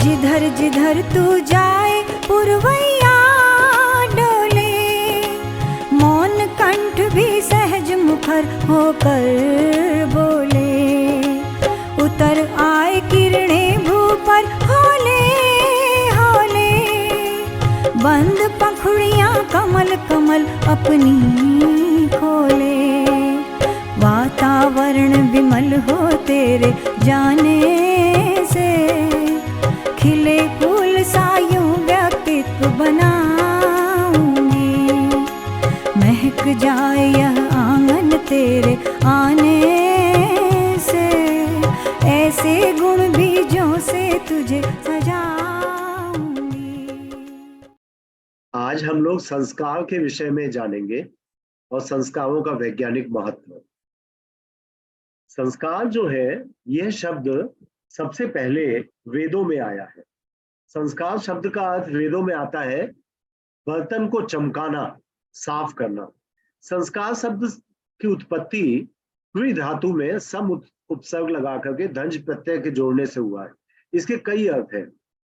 जिधर जिधर तू जाए पुरवैया डोले, मौन कंठ भी सहज मुखर होकर बोले। उतर आए किरणें भू पर होले होले, बंद पंखुड़ियां कमल कमल अपनी खोले। वातावरण विमल हो तेरे जाने से, खिले फूल सा यूं व्यक्तित्व बनाऊंगी। महक जाए यह आंगन तेरे आने से, ऐसे गुण बीजों से तुझे सजाऊंगी। आज हम लोग संस्कार के विषय में जानेंगे और संस्कारों का वैज्ञानिक महत्व। संस्कार जो है, यह शब्द सबसे पहले वेदों में आया है। संस्कार शब्द का अर्थ वेदों में आता है बर्तन को चमकाना, साफ करना। संस्कार शब्द की उत्पत्ति क्री धातु में सम उपसर्ग लगा करके धंज प्रत्यय के जोड़ने से हुआ है। इसके कई अर्थ हैं।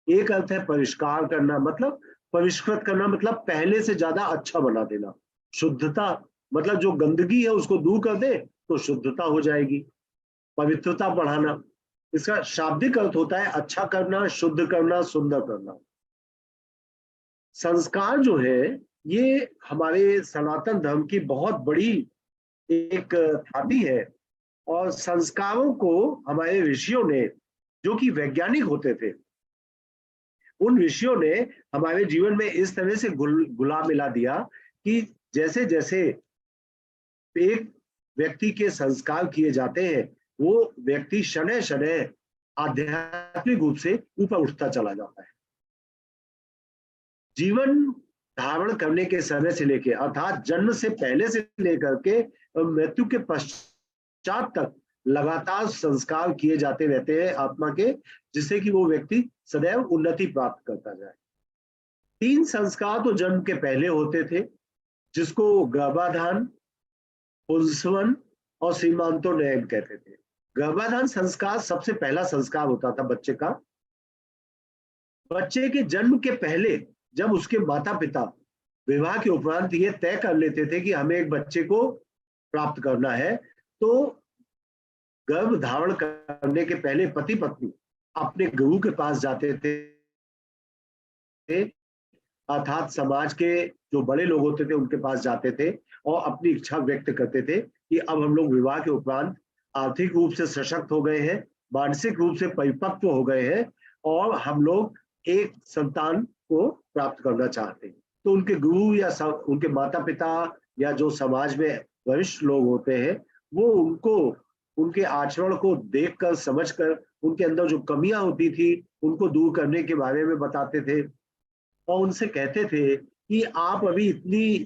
एक अर्थ है परिष्कार करना, मतलब परिष्कृत करना, मतलब पहले से ज्यादा अच्छा बना देना। शुद्धता मतलब जो गंदगी है उसको दूर कर दे तो शुद्धता हो जाएगी। पवित्रता बढ़ाना, इसका शाब्दिक अर्थ होता है अच्छा करना, शुद्ध करना, सुंदर करना। संस्कार जो है ये हमारे सनातन धर्म की बहुत बड़ी एक थाती है। और संस्कारों को हमारे ऋषियों ने, जो कि वैज्ञानिक होते थे, उन ऋषियों ने हमारे जीवन में इस तरह से गुलाब मिला दिया कि जैसे जैसे एक व्यक्ति के संस्कार किए जाते हैं, वो व्यक्ति शनय शनय आध्यात्मिक रूप से ऊपर उठता चला जाता है। जीवन धारण करने के समय से लेकर, अर्थात जन्म से पहले से लेकर के मृत्यु के पश्चात तक लगातार संस्कार किए जाते रहते हैं आत्मा के, जिससे कि वो व्यक्ति सदैव उन्नति प्राप्त करता जाए। 3 संस्कार तो जन्म के पहले होते थे, जिसको गर्भाधान, पुंसवन और सीमांतोन्नयन कहते थे। गर्भाधान संस्कार सबसे पहला संस्कार होता था बच्चे का। बच्चे के जन्म के पहले जब उसके माता पिता विवाह के उपरांत ये तय कर लेते थे कि हमें एक बच्चे को प्राप्त करना है, तो गर्भ धारण करने के पहले पति पत्नी अपने गुरु के पास जाते थे, अर्थात समाज के जो बड़े लोग होते थे उनके पास जाते थे और अपनी इच्छा व्यक्त करते थे कि अब हम लोग विवाह के उपरांत आर्थिक रूप से सशक्त हो गए हैं, मानसिक रूप से परिपक्व हो गए हैं और हम लोग एक संतान को प्राप्त करना चाहते हैं। तो उनके गुरु या उनके माता पिता या जो समाज में वरिष्ठ लोग होते हैं, वो उनको उनके आचरण को देखकर, समझकर, उनके अंदर जो कमियां होती थी उनको दूर करने के बारे में बताते थे और उनसे कहते थे कि आप अभी इतनी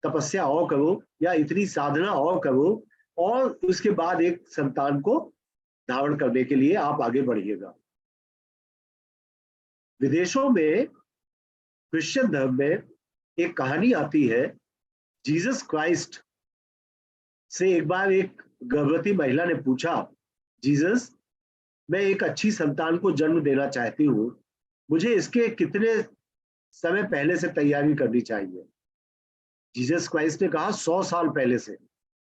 तपस्या और करो या इतनी साधना और करो और उसके बाद एक संतान को धारण करने के लिए आप आगे बढ़िएगा। विदेशों में क्रिश्चियन धर्म में एक कहानी आती है। जीसस क्राइस्ट से एक बार एक गर्भवती महिला ने पूछा, जीसस, मैं एक अच्छी संतान को जन्म देना चाहती हूँ, मुझे इसके कितने समय पहले से तैयारी करनी चाहिए? जीसस क्राइस्ट ने कहा 100 साल पहले से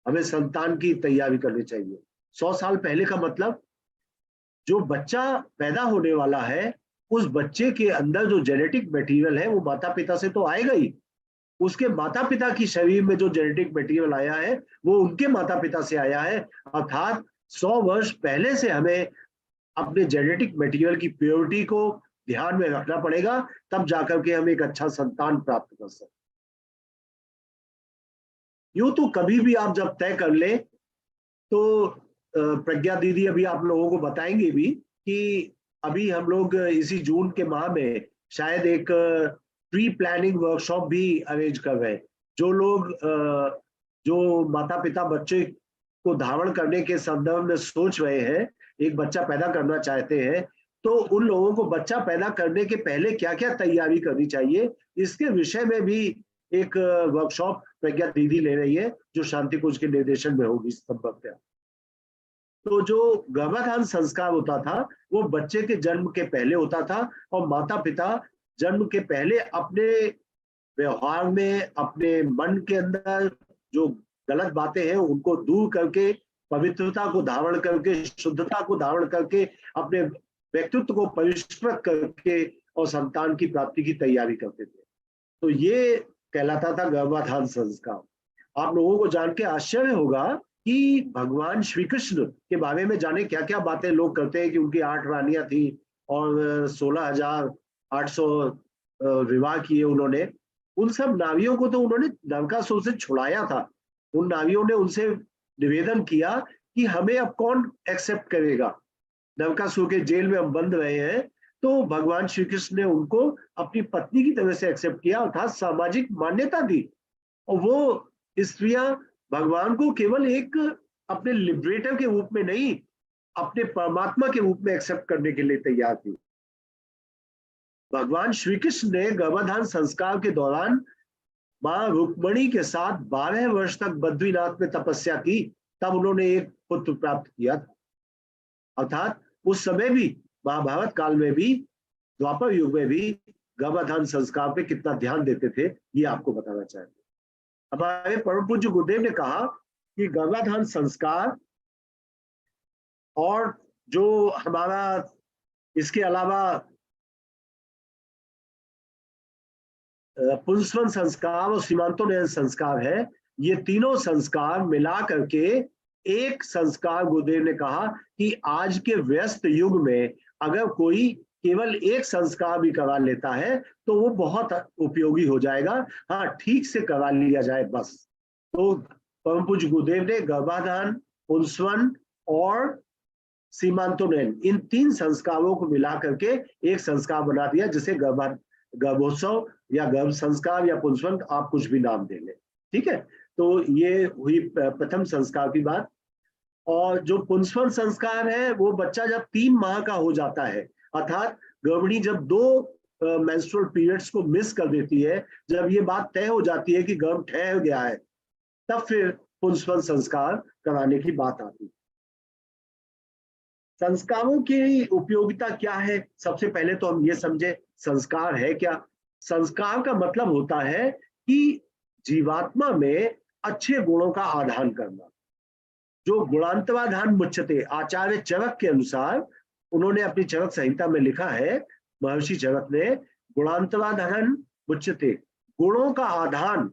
हमें संतान की तैयारी करनी चाहिए। 100 साल पहले का मतलब जो बच्चा पैदा होने वाला है, उस बच्चे के अंदर जो जेनेटिक मटेरियल है वो माता पिता से तो आएगा ही, उसके माता पिता की शरीर में जो जेनेटिक मटेरियल आया है वो उनके माता पिता से आया है। अर्थात 100 वर्ष पहले से हमें अपने जेनेटिक मटेरियल की प्योरिटी को ध्यान में रखना पड़ेगा, तब जाकर के हम एक अच्छा संतान प्राप्त कर सकते। यूं तो कभी भी आप जब तय कर ले तो प्रज्ञा दीदी अभी आप लोगों को बताएंगे भी कि अभी हम लोग इसी जून के माह में शायद एक प्री प्लानिंग वर्कशॉप भी अरेंज कर रहे हैं। जो लोग जो माता पिता बच्चे को धारण करने के संदर्भ में सोच रहे हैं, एक बच्चा पैदा करना चाहते हैं, तो उन लोगों को बच्चा पैदा करने के पहले क्या क्या तैयारी करनी चाहिए, इसके विषय में भी एक वर्कशॉप प्रज्ञा दीदी ले रही है, जो शांति कुंज के निर्देशन में होगी संभवतः। तो जो गर्भाधान संस्कार होता था वो बच्चे के जन्म के पहले होता था, और माता पिता जन्म के पहले अपने व्यवहार में, अपने मन के अंदर जो गलत बातें हैं उनको दूर करके, पवित्रता को धारण करके, शुद्धता को धारण करके, अपने व्यक्तित्व को परिष्कृत करके और संतान की प्राप्ति की तैयारी करते थे। तो ये कहलाता था गर्भाधान संस्कार। आप लोगों को जान के आश्चर्य होगा कि भगवान श्री कृष्ण के बारे में जाने क्या क्या बातें लोग करते हैं कि उनकी 8 रानियां थी और 16,800 विवाह किए उन्होंने। उन सब नावियों को तो उन्होंने नरकासुर से छुड़ाया था। उन नावियों ने उनसे निवेदन किया कि हमें अब कौन एक्सेप्ट करेगा, नरकासुर के जेल में हम बंद रहे हैं। तो भगवान श्री कृष्ण ने उनको अपनी पत्नी की तरह से एक्सेप्ट किया, अर्थात सामाजिक मान्यता दी। और वो स्त्रियां भगवान को केवल एक अपने लिबरेटर के रूप में नहीं, अपने परमात्मा के रूप में एक्सेप्ट करने के लिए तैयार थी। भगवान श्री कृष्ण ने गर्भाधान संस्कार के दौरान मां रुक्मणी के साथ 12 वर्ष तक बद्रीनाथ में तपस्या की, तब उन्होंने एक पुत्र प्राप्त किया था। अर्थात उस समय भी, महाभारत काल में भी, द्वापर युग में भी गर्भाधान संस्कार पे कितना ध्यान देते थे, ये आपको बताना चाहेंगे। हमारे परम पूज्य गुरुदेव ने कहा कि गर्भाधान संस्कार और जो हमारा इसके अलावा पुंसवन संस्कार और सीमांतोन्नयन संस्कार है, ये तीनों संस्कार मिला करके एक संस्कार गुरुदेव ने कहा कि आज के व्यस्त युग में अगर कोई केवल एक संस्कार भी करा लेता है तो वो बहुत उपयोगी हो जाएगा। हाँ, ठीक से करा लिया जाए बस। तो परम पूज्य गुरुदेव ने गर्भाधान, पुंसवन और सीमांतोन्नयन, इन 3 संस्कारों को मिला करके एक संस्कार बना दिया, जिसे गर्भोत्सव या गर्भ संस्कार या पुंसवन, आप कुछ भी नाम दे लें, ठीक है। तो ये हुई प्रथम संस्कार की बात। और जो पुंसवन संस्कार है वो बच्चा जब 3 माह का हो जाता है, अर्थात गर्भिणी जब 2 मेंस्ट्रुअल पीरियड्स को मिस कर देती है, जब ये बात तय हो जाती है कि गर्भ ठहर गया है, तब फिर पुंसवन संस्कार कराने की बात आती है। संस्कारों की उपयोगिता क्या है? सबसे पहले तो हम ये समझे संस्कार है क्या। संस्कार का मतलब होता है कि जीवात्मा में अच्छे गुणों का आधान करना। जो गुणांतवाधान मुच्यते, आचार्य चरक के अनुसार, उन्होंने अपनी चरक संहिता में लिखा है, महर्षि चरक ने, गुणांतवाधान मुच्यते, गुणों का आधान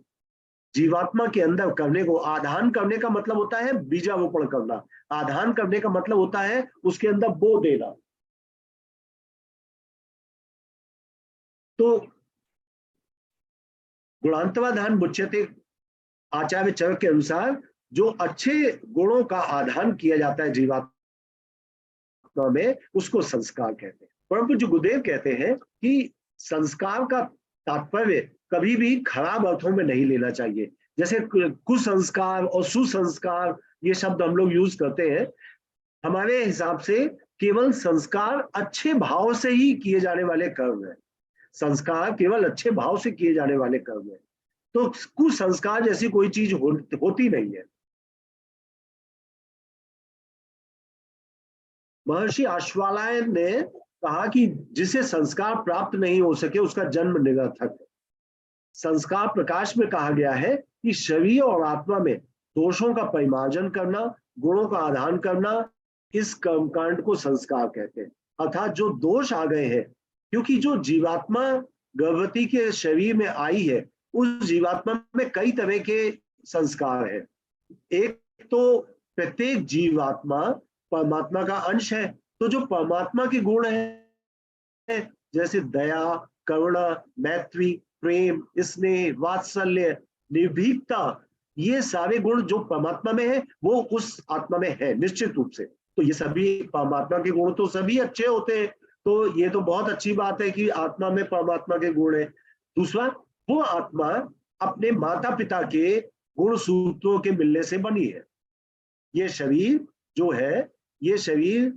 जीवात्मा के अंदर करने को, आधान करने का मतलब होता है बीजारोपण करना, आधान करने का मतलब होता है उसके अंदर बो देना। तो गुणांतवाधान मुच्यते आचार्य चरक के अनुसार जो अच्छे गुणों का आधान किया जाता है जीवात्मा में, उसको संस्कार कहते हैं। परंतु जो गुरुदेव कहते हैं कि संस्कार का तात्पर्य कभी भी खराब अर्थों में नहीं लेना चाहिए। जैसे कुसंस्कार और सुसंस्कार, ये शब्द हम लोग यूज करते हैं। हमारे हिसाब से केवल संस्कार अच्छे भाव से ही किए जाने वाले कर्म है। संस्कार केवल अच्छे भाव से किए जाने वाले कर्म है। तो कुसंस्कार जैसी कोई चीज होती नहीं है। महर्षि आश्वालायन ने कहा कि जिसे संस्कार प्राप्त नहीं हो सके उसका जन्म निरर्थक है। संस्कार प्रकाश में कहा गया है कि शरीर और आत्मा में दोषों का परिमार्जन करना, गुणों का आधान करना, इस कर्मकांड को संस्कार कहते हैं। अर्थात जो दोष आ गए हैं, क्योंकि जो जीवात्मा गर्भवती के शरीर में आई है, उस जीवात्मा में कई तरह के संस्कार है। एक तो प्रत्येक जीवात्मा परमात्मा का अंश है, तो जो परमात्मा के गुण है, जैसे दया, करुणा, मैत्री, प्रेम, स्नेह, वात्सल्य, निर्भीकता, ये सारे गुण जो परमात्मा में है वो उस आत्मा में है निश्चित रूप से। तो ये सभी परमात्मा के गुण तो सभी अच्छे होते हैं, तो ये तो बहुत अच्छी बात है कि आत्मा में परमात्मा के गुण है। दूसरा, वो आत्मा अपने माता पिता के गुण सूत्रों के मिलने से बनी है। ये शरीर जो है, ये शरीर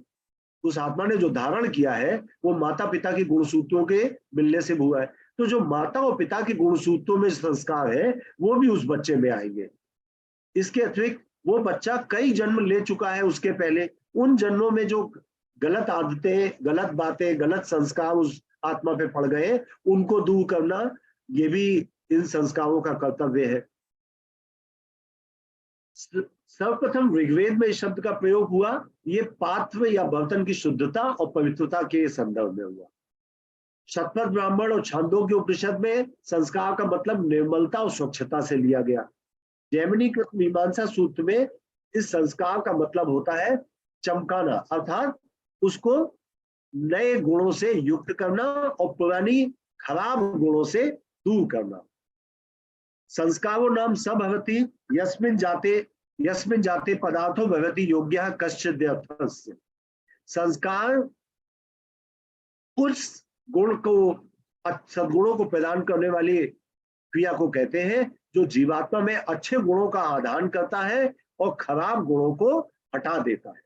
उस आत्मा ने जो धारण किया है वो माता पिता के गुणसूत्रों के मिलने से हुआ है। तो जो माता और पिता के गुणसूत्रों में संस्कार है वो भी उस बच्चे में आएंगे। इसके अतिरिक्त वो बच्चा कई जन्म ले चुका है उसके पहले, उन जन्मों में जो गलत आदतें, गलत बातें, गलत संस्कार उस आत्मा पे पड़ गए, उनको दूर करना ये भी इन संस्कारों का कर्तव्य है। सर्वप्रथम ऋग्वेद में इस शब्द का प्रयोग हुआ, ये पात्र या बर्तन की शुद्धता और पवित्रता के संदर्भ में हुआ। शतपथ ब्राह्मण और छांदोग्य उपनिषद में संस्कार का मतलब निर्मलता और स्वच्छता से लिया गया। जैमिनी कृत मीमांसा सूत्र में इस संस्कार का मतलब होता है चमकाना, अर्थात उसको नए गुणों से युक्त करना और पुरानी खराब गुणों से दूर करना। संस्कारो नाम सभवति यस्मिन् जाते पदार्थो भवति योग्यः कश्चिद् अर्थस्य। संस्कार उस गुण को, सद्गुणों को प्रदान करने वाली क्रिया को कहते हैं जो जीवात्मा में अच्छे गुणों का आधान करता है और खराब गुणों को हटा देता है।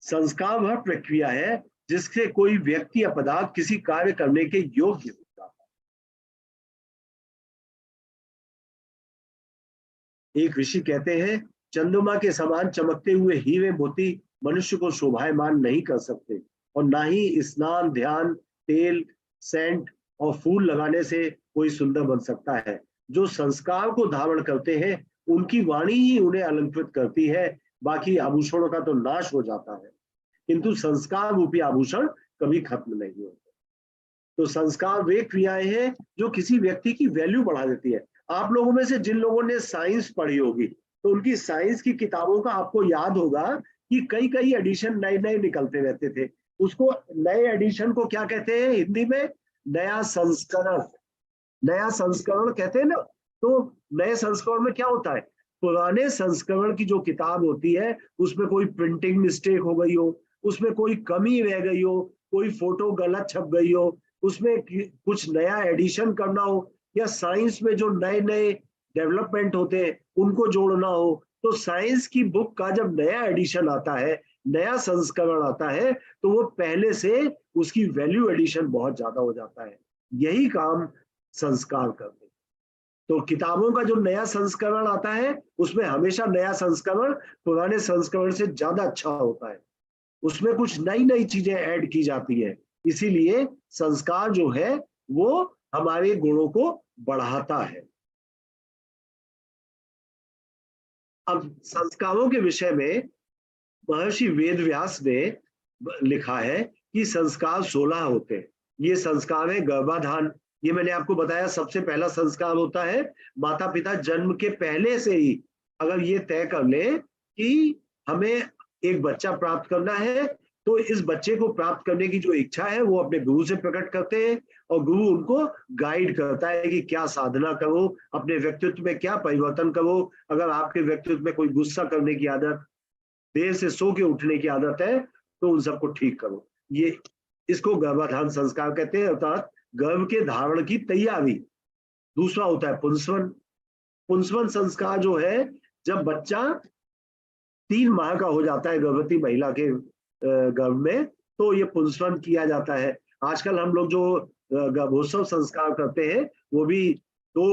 संस्कार वह प्रक्रिया है जिससे कोई व्यक्ति या पदार्थ किसी कार्य करने के योग्य होता है। एक ऋषि कहते हैं, चंद्रमा के समान चमकते हुए हीरे मोती मनुष्य को शोभायमान नहीं कर सकते, और ना ही स्नान, ध्यान, तेल, सेंट और फूल लगाने से कोई सुंदर बन सकता है। जो संस्कार को धारण करते हैं उनकी वाणी ही उन्हें अलंकृत करती है, बाकी आभूषणों का तो नाश हो जाता है, किंतु संस्कार रूपी आभूषण कभी खत्म नहीं होते। तो संस्कार वे क्रियाएं हैं जो किसी व्यक्ति की वैल्यू बढ़ा देती है। आप लोगों में से जिन लोगों ने साइंस पढ़ी होगी तो उनकी साइंस की किताबों का आपको याद होगा कि कई कई एडिशन नए नए निकलते रहते थे। उसको, नए एडिशन को क्या कहते हैं हिंदी में? नया संस्करण। नया संस्करण कहते हैं ना। तो नए संस्करण में क्या होता है, पुराने संस्करण की जो किताब होती है उसमें कोई प्रिंटिंग मिस्टेक हो गई हो, उसमें कोई कमी रह गई हो, कोई फोटो गलत छप गई हो, उसमें कुछ नया एडिशन करना हो, या साइंस में जो नए नए डेवलपमेंट होते हैं उनको जोड़ना हो, तो साइंस की बुक का जब नया एडिशन आता है, नया संस्करण आता है, तो वो पहले से उसकी वैल्यू एडिशन बहुत ज्यादा हो जाता है। यही काम संस्कार करते हैं। तो किताबों का जो नया संस्करण आता है उसमें हमेशा नया संस्करण पुराने संस्करण से ज्यादा अच्छा होता है, उसमें कुछ नई नई चीजें ऐड की जाती है। इसीलिए संस्कार जो है वो हमारे गुणों को बढ़ाता है। अब संस्कारों के विषय में महर्षि वेदव्यास ने लिखा है कि संस्कार 16 होते हैं। ये संस्कार है गर्भाधान, ये मैंने आपको बताया सबसे पहला संस्कार होता है। माता पिता जन्म के पहले से ही अगर ये तय कर ले कि हमें एक बच्चा प्राप्त करना है, तो इस बच्चे को प्राप्त करने की जो इच्छा है वो अपने गुरु से प्रकट करते हैं, और गुरु उनको गाइड करता है कि क्या साधना करो, अपने व्यक्तित्व में क्या परिवर्तन करो। अगर आपके व्यक्तित्व में कोई गुस्सा करने की आदत, देर से सो के उठने की आदत है, तो उन सबको ठीक करो। ये, इसको गर्भाधान संस्कार कहते हैं, अर्थात गर्भ के धारण की तैयारी। दूसरा होता है पुंसवन। पुंसवन संस्कार जो है जब बच्चा 3 माह का हो जाता है गर्भवती महिला के गर्भ में, तो ये पुंसवन किया जाता है। आजकल हम लोग जो गर्भोत्सव संस्कार करते हैं वो भी 2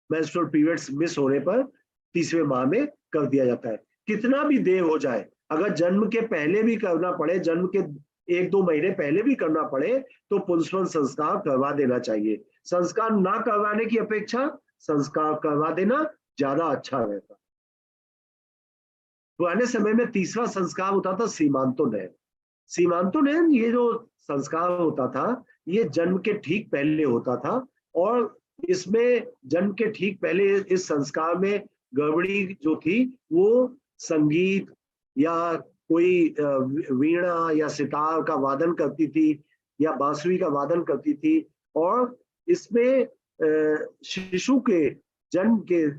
मेंस्ट्रुअल पीरियड्स मिस होने पर 3वें माह में कर दिया जाता है। कितना भी देर हो जाए, अगर जन्म के पहले भी करना पड़े, जन्म के 1-2 महीने पहले भी करना पड़े, तो पुंसवन संस्कार करवा देना चाहिए। संस्कार ना करवाने की अपेक्षा संस्कार करवा देना ज्यादा अच्छा रहता। पुराने समय में तीसरा संस्कार होता था सीमांतोनयन। सीमांतोनयन ये जो संस्कार होता था ये जन्म के ठीक पहले होता था, और इसमें जन्म के ठीक पहले इस संस्कार में गर्भिणी जो थी वो संगीत या कोई वीणा या सितार का वादन करती थी या बांसुरी का वादन करती थी, और इसमें शिशु के जन्म के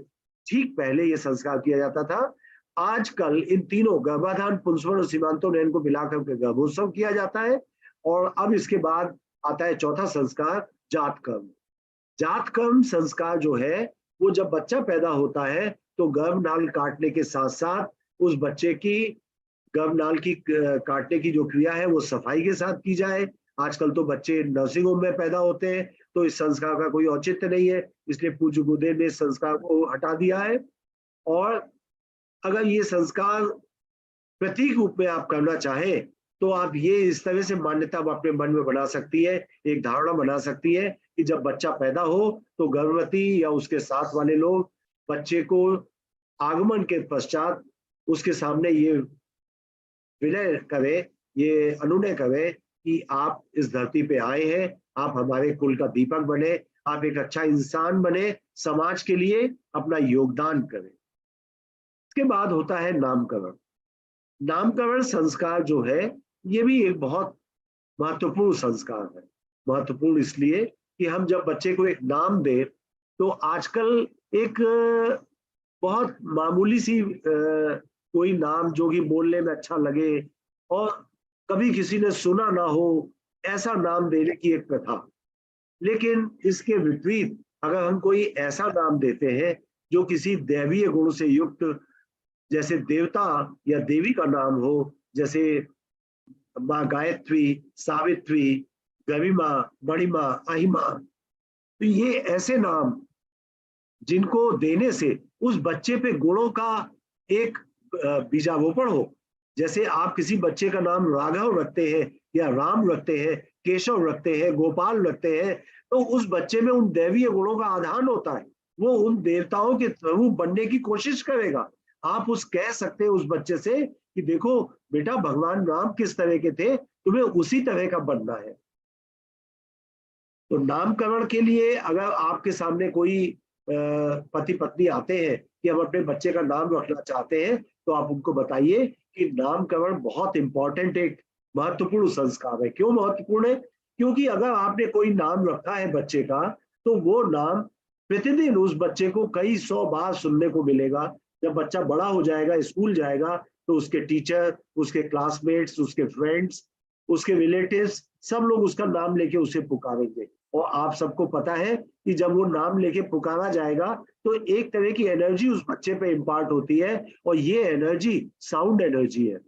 ठीक पहले ये संस्कार किया जाता था। आजकल इन तीनों गर्भाधान, पुंसवन और सीमांतोनयन को मिलाकर के गर्भोत्सव किया जाता है, और अब इसके बाद आता है चौथा संस्कार, जातकर्म। जातकर्म संस्कार जो है वो जब बच्चा पैदा होता है तो गर्भनाल काटने के साथ साथ उस बच्चे की गर्भनाल की काटने की जो क्रिया है वो सफाई के साथ की जाए। आजकल तो बच्चे नर्सिंग होम में पैदा होते हैं, तो इस संस्कार का कोई औचित्य नहीं है, इसलिए पूज्य गुरुदेव ने इस संस्कार को हटा दिया है। और अगर ये संस्कार प्रतीक रूप में आप करना चाहें तो आप ये इस तरह से मान्यता आप अपने मन में बना सकती है, एक धारणा बना सकती है कि जब बच्चा पैदा हो तो गर्भवती या उसके साथ वाले लोग बच्चे को आगमन के पश्चात उसके सामने ये विनय करे, ये अनुनय करे कि आप इस धरती पे आए हैं, आप हमारे कुल का दीपक बने, आप एक अच्छा इंसान बने, समाज के लिए अपना योगदान करें। इसके बाद होता है नामकरण। नामकरण संस्कार जो है ये भी एक बहुत महत्वपूर्ण संस्कार है। महत्वपूर्ण इसलिए कि हम जब बच्चे को एक नाम दे तो आजकल एक बहुत मामूली सी कोई नाम जो कि बोलने में अच्छा लगे और कभी किसी ने सुना ना हो ऐसा नाम देने की एक प्रथा। लेकिन इसके विपरीत अगर हम कोई ऐसा नाम देते हैं जो किसी दैवीय गुण से युक्त, जैसे देवता या देवी का नाम हो, जैसे माँ गायत्री, सावित्री, गरिमा, मणिमा, अहिमा, तो ये ऐसे नाम जिनको देने से उस बच्चे पे गुणों का एक बीजारोपण हो। जैसे आप किसी बच्चे का नाम राघव रखते हैं या राम रखते हैं, केशव रखते हैं, गोपाल रखते हैं, तो उस बच्चे में उन दैवीय गुणों का आधान होता है, वो उन देवताओं के स्वरूप बनने की कोशिश करेगा। आप उस कह सकते हैं उस बच्चे से कि देखो बेटा भगवान राम किस तरह के थे, तुम्हें उसी तरह का बनना है। तो नामकरण के लिए अगर आपके सामने कोई पति पत्नी आते हैं कि हम अपने बच्चे का नाम रखना चाहते हैं, तो आप उनको बताइए कि नामकरण बहुत इंपॉर्टेंट एक महत्वपूर्ण संस्कार है। क्यों महत्वपूर्ण है? क्योंकि अगर आपने कोई नाम रखा है बच्चे का तो वो नाम प्रतिदिन उस बच्चे को कई 100 बार सुनने को मिलेगा। जब बच्चा बड़ा हो जाएगा, स्कूल जाएगा, तो उसके टीचर, उसके क्लासमेट्स, उसके फ्रेंड्स, उसके रिलेटिव्स सब लोग उसका नाम लेके उसे पुकारेंगे। और आप सबको पता है कि जब वो नाम लेके पुकारा जाएगा तो एक तरह की एनर्जी उस बच्चे पे इम्पार्ट होती है और ये एनर्जी साउंड एनर्जी है।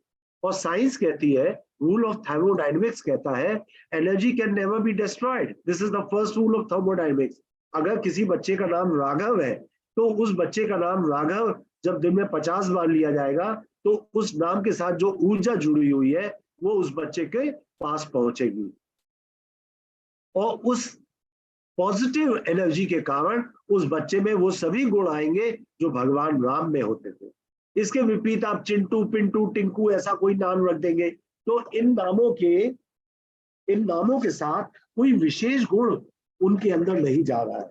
और साइंस कहती है, रूल ऑफ थर्मोडायनेमिक्स कहता है, energy can never be destroyed. This is the first rule of thermodynamics. अगर किसी बच्चे का नाम राघव है तो उस बच्चे का नाम राघव जब दिन में 50 बार लिया जाएगा तो उस नाम के साथ जो ऊर्जा जुड़ी हुई है वो उस बच्चे के पास पहुंचेगी और उस पॉजिटिव एनर्जी के कारण उस बच्चे में वो सभी गुण आएंगे जो भगवान राम में होते थे। इसके विपरीत आप चिंटू, पिंटू, टिंकू ऐसा कोई नाम रख देंगे तो इन नामों के साथ कोई विशेष गुण उनके अंदर नहीं जा रहा है।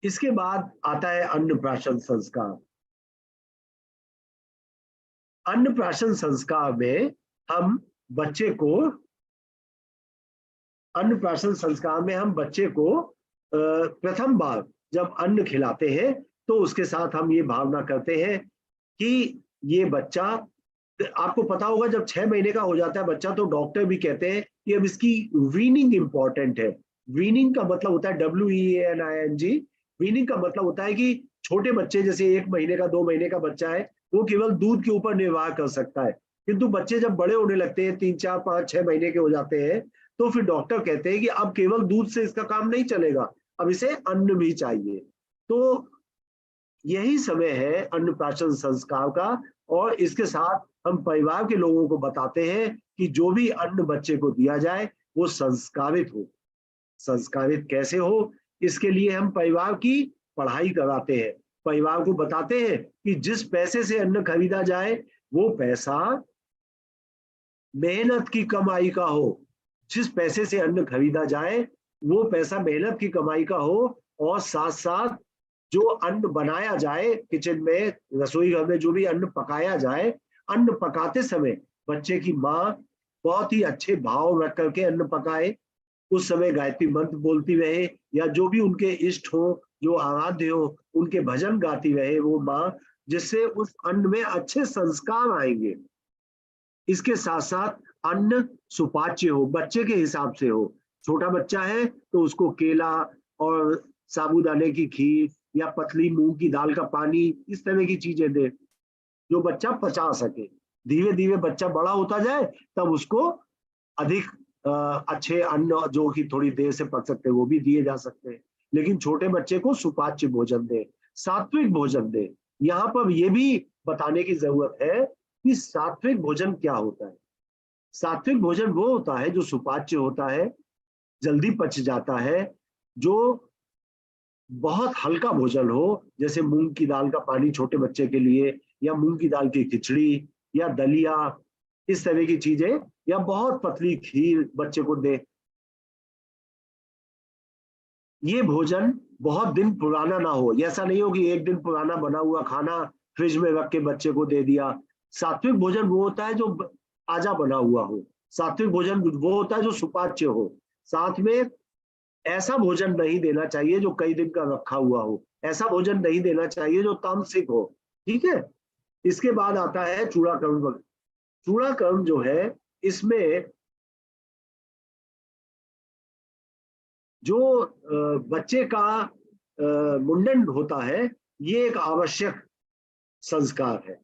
इसके बाद आता है अन्नप्राशन संस्कार। अन्नप्राशन संस्कार में हम बच्चे को प्रथम बार जब अन्न खिलाते हैं तो उसके साथ हम ये भावना करते हैं कि ये बच्चा, आपको पता होगा जब 6 महीने का हो जाता है बच्चा तो डॉक्टर भी कहते हैं कि अब इसकी वीनिंग इंपॉर्टेंट है। वीनिंग का मतलब होता है WEANING। वीनिंग का मतलब होता है कि छोटे बच्चे जैसे 1 महीने का 2 महीने का बच्चा है वो केवल दूध के ऊपर निर्वाह कर सकता है, किंतु बच्चे जब बड़े होने लगते हैं 3, 4, 5, 6 महीने के हो जाते हैं तो फिर डॉक्टर कहते हैं कि अब केवल दूध से इसका काम नहीं चलेगा, अब इसे अन्न भी चाहिए। तो यही समय है अन्नप्राशन संस्कार का और इसके साथ हम परिवार के लोगों को बताते हैं कि जो भी अन्न बच्चे को दिया जाए वो संस्कारित हो। संस्कारित कैसे हो, इसके लिए हम परिवार की पढ़ाई कराते हैं। परिवार को बताते हैं कि जिस पैसे से अन्न खरीदा जाए वो पैसा मेहनत की कमाई का हो। जिस पैसे से अन्न खरीदा जाए वो पैसा मेहनत की कमाई का हो और साथ साथ जो अन्न बनाया जाए किचन में, रसोई घर में जो भी अन्न पकाया जाए, अन्न पकाते समय बच्चे की माँ बहुत ही अच्छे भाव रख करके अन्न पकाए। उस समय गायत्री मंत्र बोलती रहे या जो भी उनके इष्ट हो, जो आराध्य हो, उनके भजन गाती रहे वो माँ, जिससे उस अन्न में अच्छे संस्कार आएंगे। इसके साथ साथ अन्न सुपाच्य हो, बच्चे के हिसाब से हो। छोटा बच्चा है तो उसको केला और साबूदाने की खीर या पतली मूंग की दाल का पानी, इस तरह की चीजें दे जो बच्चा पचा सके। धीरे धीरे बच्चा बड़ा होता जाए तब उसको अधिक अच्छे अन्न जो कि थोड़ी देर से पक सकते हैं वो भी दिए जा सकते हैं, लेकिन छोटे बच्चे को सुपाच्य भोजन दे। सात्विक भोजन दे। यहाँ पर यह भी बताने की जरूरत है कि सात्विक भोजन क्या होता है। सात्विक भोजन वो होता है जो सुपाच्य होता है, जल्दी पच जाता है, जो बहुत हल्का भोजन हो, जैसे मूंग की दाल का पानी छोटे बच्चे के लिए, या मूंग की दाल की खिचड़ी, या दलिया, इस तरह की चीजें, या बहुत पतली खीर बच्चे को दे। ये भोजन बहुत दिन पुराना ना हो, ऐसा नहीं हो कि एक दिन पुराना बना हुआ खाना फ्रिज में रख के बच्चे को दे दिया। सात्विक भोजन वो होता है जो ताजा बना हुआ हो। सात्विक भोजन वो होता है जो सुपाच्य हो। साथ में ऐसा भोजन नहीं देना चाहिए जो कई दिन का रखा हुआ हो, ऐसा भोजन नहीं देना चाहिए जो तामसिक हो। ठीक है। इसके बाद आता है चूड़ाकर्ण। चूड़ाकर्ण जो है, इसमें जो बच्चे का मुंडन होता है, ये एक आवश्यक संस्कार है।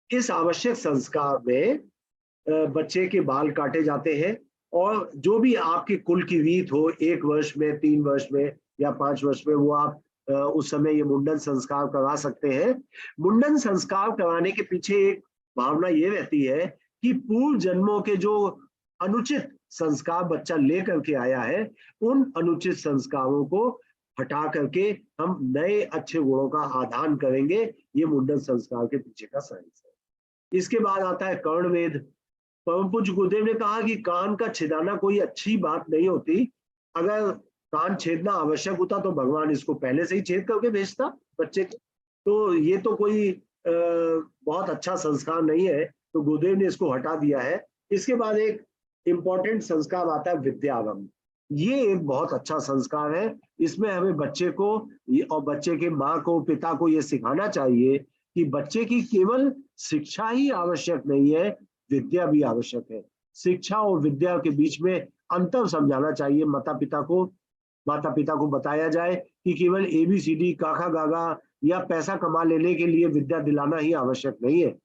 इस आवश्यक संस्कार में बच्चे के बाल काटे जाते हैं, और जो भी आपके कुल की रीत हो, 1 वर्ष में, 3 वर्ष में, या 5 वर्ष में, वो आप उस समय ये मुंडन संस्कार करा सकते हैं। मुंडन संस्कार कराने के पीछे एक भावना ये रहती है कि पूर्व जन्मों के जो अनुचित संस्कार बच्चा ले करके आया है, उन अनुचित संस्कारों को हटा करके हम नए अच्छे गुणों का आदान करेंगे। ये मुंडन संस्कार के पीछे का साइंस है। इसके बाद आता है कर्णवेद। परम पूज्य गुरुदेव ने कहा कि कान का छेदाना कोई अच्छी बात नहीं होती। अगर कान छेदना आवश्यक होता तो भगवान इसको पहले से ही छेद करके भेजता बच्चे को। तो ये तो कोई बहुत अच्छा संस्कार नहीं है, तो गुरुदेव ने इसको हटा दिया है। इसके बाद एक इंपॉर्टेंट संस्कार आता है विद्यारंभ। ये एक बहुत अच्छा संस्कार है। इसमें हमें बच्चे को और बच्चे के माँ को, पिता को ये सिखाना चाहिए कि बच्चे की केवल शिक्षा ही आवश्यक नहीं है, विद्या भी आवश्यक है। शिक्षा और विद्या के बीच में अंतर समझाना चाहिए माता पिता को बताया जाए कि केवल ABCD, काका गागा या पैसा कमा लेने के लिए विद्या दिलाना ही आवश्यक नहीं है।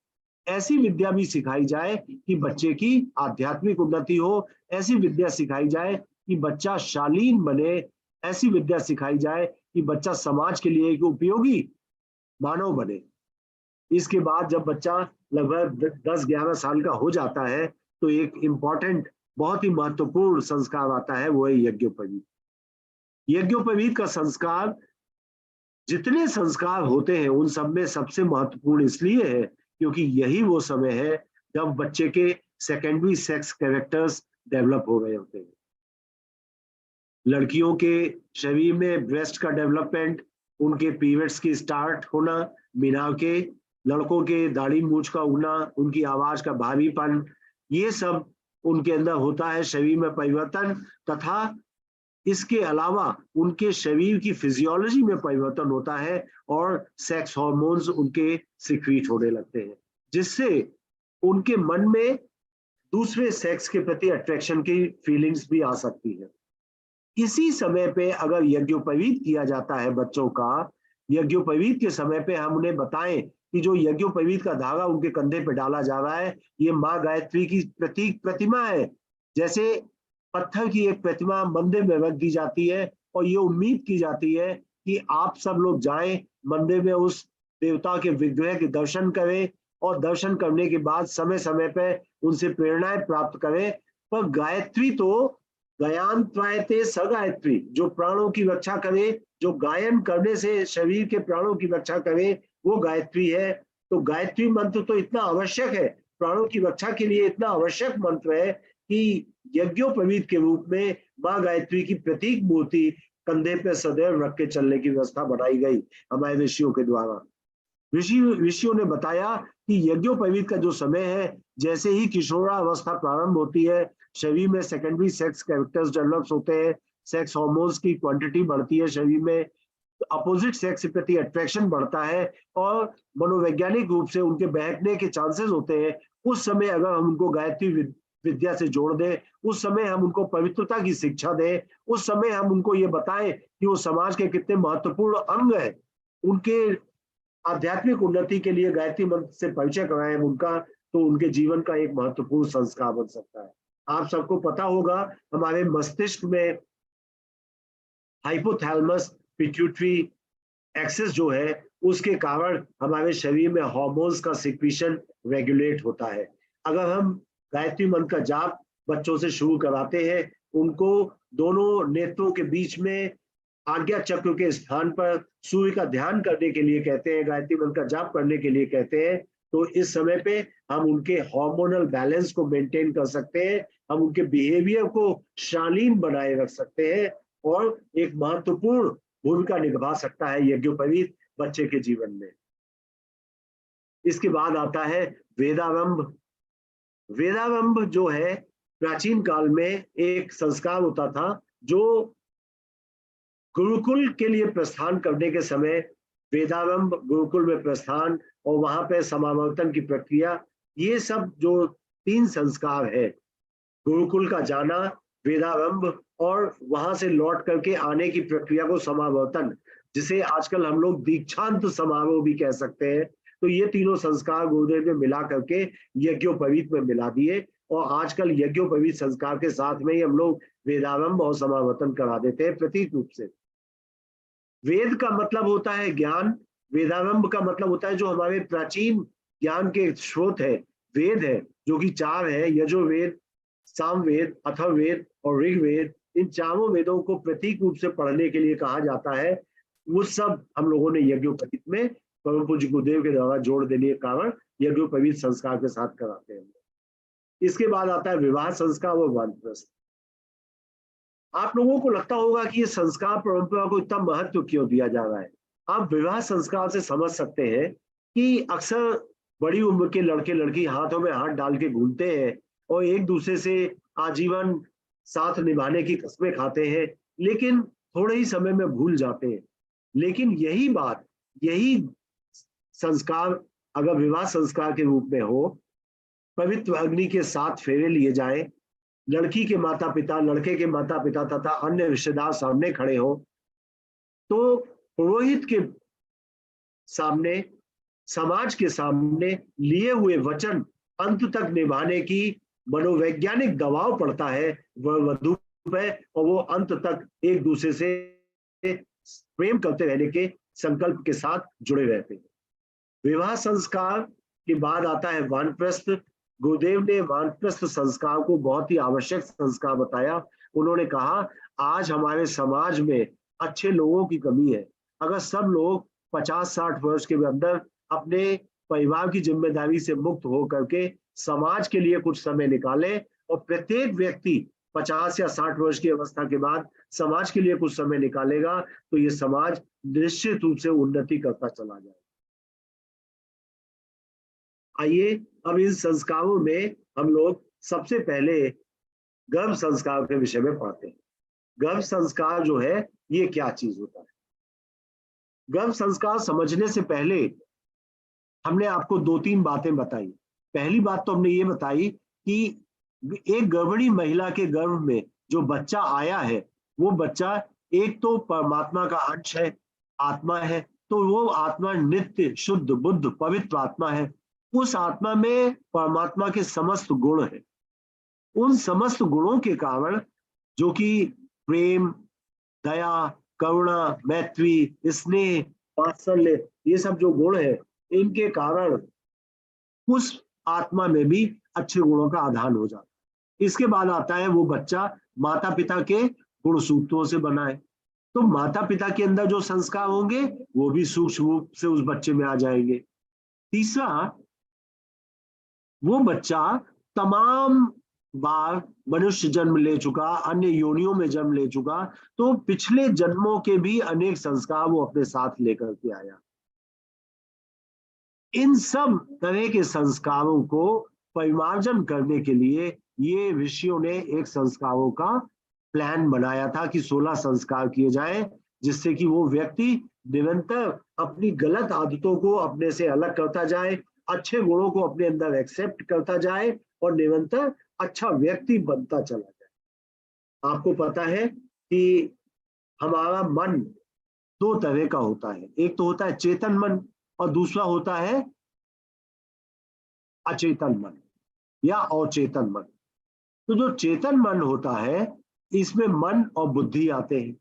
ऐसी विद्या भी सिखाई जाए कि बच्चे की आध्यात्मिक उन्नति हो, ऐसी विद्या सिखाई जाए कि बच्चा शालीन बने, ऐसी विद्या सिखाई जाए कि बच्चा समाज के लिए एक उपयोगी मानव बने। इसके बाद जब बच्चा लगभग 10-11 साल का हो जाता है, तो एक इम्पॉर्टेंट, बहुत ही महत्वपूर्ण संस्कार आता है, वो है यज्ञोपवीत। यज्ञोपवीत का संस्कार, जितने संस्कार होते हैं उन सब में सबसे महत्वपूर्ण इसलिए है क्योंकि यही वो समय है जब बच्चे के सेकेंडरी सेक्स कैरेक्टर्स डेवलप हो रहे होते हैं। लड़कियों के शरीर में ब्रेस्ट का डेवलपमेंट, उनके पीरियड्स की स्टार्ट होना, मीनार के लड़कों के दाढ़ी मूछ का उगना, उनकी आवाज का भारीपन, ये सब उनके अंदर होता है, शरीर में परिवर्तन। तथा इसके अलावा उनके शरीर की फिजियोलॉजी में परिवर्तन होता है और सेक्स हार्मोन्स उनके सिक्रीट होने लगते हैं, जिससे उनके मन में दूसरे सेक्स के प्रति अट्रैक्शन की फीलिंग्स भी आ सकती है। इसी समय पे अगर यज्ञोपवीत किया जाता है बच्चों का, यज्ञोपवीत के समय पे हम उन्हें बताएं कि जो यज्ञोपवीत का धागा उनके कंधे पे डाला जा रहा है, ये माँ गायत्री की प्रतीक प्रतिमा है। जैसे पत्थर की एक प्रतिमा मंदिर में रख दी जाती है और ये उम्मीद की जाती है कि आप सब लोग जाएं मंदिर में, उस देवता के विग्रह के दर्शन करें और दर्शन करने के बाद समय समय पर उनसे प्रेरणाएं प्राप्त करें। पर गायत्री तो गायन त्रायते सगायत्री, जो प्राणों की रक्षा करे, जो गायन करने से शरीर के प्राणों की रक्षा करे, वो गायत्री है। तो गायत्री मंत्र तो इतना आवश्यक है, प्राणों की रक्षा के लिए इतना आवश्यक मंत्र है कि यज्ञोपवीत के रूप में माँ गायत्री की प्रतीक मूर्ति कंधे पे सदैव रख के चलने की व्यवस्था बनाई गई हमारे ऋषियों के द्वारा। ऋषियों ने बताया कि यज्ञोपवीत का जो समय है, जैसे ही किशोरावस्था प्रारंभ होती है, शरीर में सेकेंडरी सेक्स कैरेक्टर्स डेवलप होते हैं, सेक्स हार्मोन्स की क्वांटिटी बढ़ती है शरीर में, अपोजिट सेक्स के प्रति अट्रैक्शन बढ़ता है और मनोवैज्ञानिक रूप से उनके बहकने के चांसेस होते हैं। उस समय अगर हम उनको गायत्री विद्या से जोड़ दें, उस समय हम उनको पवित्रता की शिक्षा दें, उस समय हम उनको ये बताएं कि वो समाज के कितने महत्वपूर्ण अंग है, उनके आध्यात्मिक उन्नति के लिए गायत्री मंत्र से परिचय कराएं उनका, तो उनके जीवन का एक महत्वपूर्ण संस्कार बन सकता है। आप सबको पता होगा हमारे मस्तिष्क में हाइपोथैलेमस, पिट्यूटरी एक्सेस जो है उसके कारण हमारे शरीर में हार्मोन्स का सिक्रीशन रेगुलेट होता है। अगर हम गायत्री मंत्र का जाप बच्चों से शुरू कराते हैं, उनको दोनों नेत्रों के बीच में आज्ञा चक्र के स्थान पर सूर्य का ध्यान करने के लिए कहते हैं, गायत्री मंत्र का जाप करने के लिए कहते हैं, तो इस समय पे हम उनके हार्मोनल बैलेंस को मेंटेन कर सकते हैं, हम उनके बिहेवियर को शालीन बनाए रख सकते हैं और एक महत्वपूर्ण भूमिका निभा सकता है यज्ञोपवीत बच्चे के जीवन में। इसके बाद आता है वेदारंभ। वेदारंभ जो है प्राचीन काल में एक संस्कार होता था जो गुरुकुल के लिए प्रस्थान करने के समय, वेदारंभ, गुरुकुल में प्रस्थान और वहां पे समावर्तन की प्रक्रिया, ये सब जो 3 संस्कार है, गुरुकुल का जाना, वेदारंभ और वहां से लौट करके आने की प्रक्रिया को समावर्तन, जिसे आजकल हम लोग दीक्षांत समारोह भी कह सकते हैं, तो ये तीनों संस्कार गुरुदेव ने मिला करके यज्ञोपवीत में मिला दिए और आजकल यज्ञोपवीत संस्कार के साथ में ही हम लोग वेदारंभ और समावर्तन करा देते हैं प्रतीक रूप से। वेद का मतलब होता है ज्ञान, वेदारंभ का मतलब होता है जो हमारे प्राचीन ज्ञान के स्रोत है, वेद है जो कि 4 है, यजुर्वेद, सामवेद, अथर्ववेद और ऋग्वेद। इन चारों वेदों को प्रतीक रूप से पढ़ने के लिए कहा जाता है। वो सब हम लोगों ने यज्ञोपवीत में परम पूज्य गुरुदेव के द्वारा जोड़ देने के कारण यज्ञोपवीत संस्कार के साथ कराते हैं। इसके बाद आता है विवाह संस्कार और वानप्रस्थ। आप लोगों को लगता होगा कि ये संस्कार परंपरा को इतना महत्व क्यों दिया जा रहा है। आप विवाह संस्कार से समझ सकते हैं कि अक्सर बड़ी उम्र के लड़के लड़की हाथों में हाथ डाल के घूमते हैं और एक दूसरे से आजीवन साथ निभाने की कस्में खाते हैं, लेकिन थोड़े ही समय में भूल जाते हैं। लेकिन यही बात, यही संस्कार अगर विवाह संस्कार के रूप में हो, पवित्र अग्नि के 7 फेरे लिए जाए, लड़की के माता पिता, लड़के के माता पिता तथा अन्य रिश्तेदार सामने खड़े हो, तो पुरोहित के सामने, समाज के सामने लिए हुए वचन अंत तक निभाने की मनोवैज्ञानिक दबाव पड़ता है वधु पे और वो अंत तक एक दूसरे से प्रेम करते रहने के संकल्प के साथ जुड़े रहते हैं। विवाह संस्कार के बाद आता है वानप्रस्थ। गुरुदेव ने वानप्रस्थ संस्कार को बहुत ही आवश्यक संस्कार बताया। उन्होंने कहा आज हमारे समाज में अच्छे लोगों की कमी है। अगर सब लोग 50-60 वर्ष के अंदर अपने परिवार की जिम्मेदारी से मुक्त हो करके समाज के लिए कुछ समय निकाले और प्रत्येक व्यक्ति 50 या 60 वर्ष की अवस्था के बाद समाज के लिए कुछ समय निकालेगा तो ये समाज निश्चित रूप से उन्नति करता चला जाएगा। आइए अब इन संस्कारों में हम लोग सबसे पहले गर्भ संस्कार के विषय में पढ़ते हैं। गर्भ संस्कार जो है ये क्या चीज होता है? गर्भ संस्कार समझने से पहले हमने आपको 2-3 बातें बताई। पहली बात तो हमने ये बताई कि एक गर्भिणी महिला के गर्भ में जो बच्चा आया है वो बच्चा एक तो परमात्मा का अंश है, आत्मा है, तो वो आत्मा नित्य शुद्ध बुद्ध पवित्र आत्मा है। उस आत्मा में परमात्मा के समस्त गुण है। उन समस्त गुणों के कारण जो कि प्रेम, दया, करुणा, मैत्री, स्नेह, वात्सल्य, ये सब जो गुण है, इनके कारण उस आत्मा में भी अच्छे गुणों का आधान हो जाता है। इसके बाद आता है वो बच्चा माता पिता के गुण सूत्रों से बना है, तो माता पिता के अंदर जो संस्कार होंगे वो भी सूक्ष्म रूप से उस बच्चे में आ जाएंगे। तीसरा, वो बच्चा तमाम बार मनुष्य जन्म ले चुका, अन्य योनियों में जन्म ले चुका, तो पिछले जन्मों के भी अनेक संस्कार वो अपने साथ लेकर के आया। इन सब तरह के संस्कारों को परिमार्जन करने के लिए ये ऋषियों ने एक संस्कारों का प्लान बनाया था कि 16 संस्कार किए जाएं, जिससे कि वो व्यक्ति निरंतर अपनी गलत आदतों को अपने से अलग करता जाए, अच्छे गुणों को अपने अंदर एक्सेप्ट करता जाए और निरंतर अच्छा व्यक्ति बनता चला जाए। आपको पता है कि हमारा मन 2 तरह का होता है, एक तो होता है चेतन मन और दूसरा होता है अचेतन मन या अचेतन मन। तो जो चेतन मन होता है इसमें मन और बुद्धि आते हैं।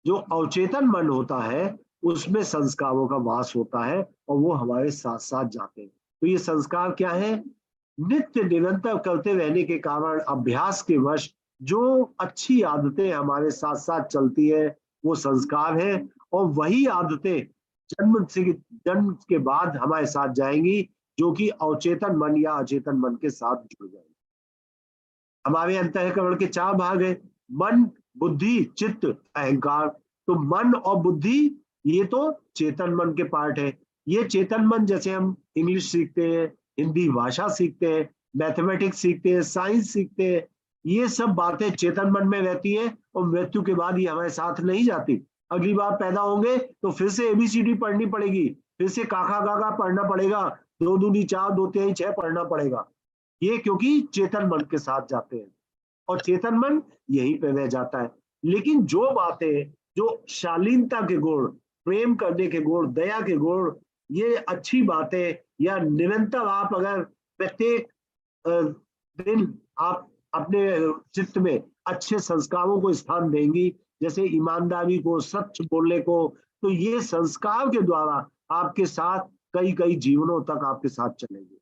जो अवचेतन मन होता है उसमें संस्कारों का वास होता है और वो हमारे साथ साथ जाते हैं। तो ये संस्कार क्या है? नित्य निरंतर करते रहने के कारण, अभ्यास के वश जो अच्छी आदतें हमारे साथ साथ चलती है वो संस्कार है। और वही आदतें जन्म के बाद हमारे साथ जाएंगी, जो कि अवचेतन मन या अचेतन मन के साथ जुड़ जाएंगी। हमारे अंतःकरण के 4 भाग है, मन, बुद्धि, चित्त, अहंकार। तो मन और बुद्धि ये तो चेतन मन के पार्ट है। ये चेतन मन, जैसे हम इंग्लिश सीखते हैं, हिंदी भाषा सीखते हैं, मैथमेटिक्स सीखते हैं, साइंस सीखते हैं, ये सब बातें चेतन मन में रहती हैं और मृत्यु के बाद ये हमारे साथ नहीं जाती। अगली बार पैदा होंगे तो फिर से एबीसीडी पढ़नी पड़ेगी, फिर से काका काका पढ़ना पड़ेगा, 2 दूनी 4, 2 तिहाई 6 पढ़ना पड़ेगा। ये क्योंकि चेतन मन के साथ जाते हैं और चेतन मन यहीं पे रह जाता है। लेकिन जो बातें, जो शालीनता के गुण, प्रेम करने के गुण, दया के गुण, ये अच्छी बातें, या निरंतर आप अगर प्रत्येक दिन आप अपने चित्त में अच्छे संस्कारों को स्थान देंगी, जैसे ईमानदारी को, सच बोलने को, तो ये संस्कार के द्वारा आपके साथ कई कई जीवनों तक आपके साथ चलेंगे।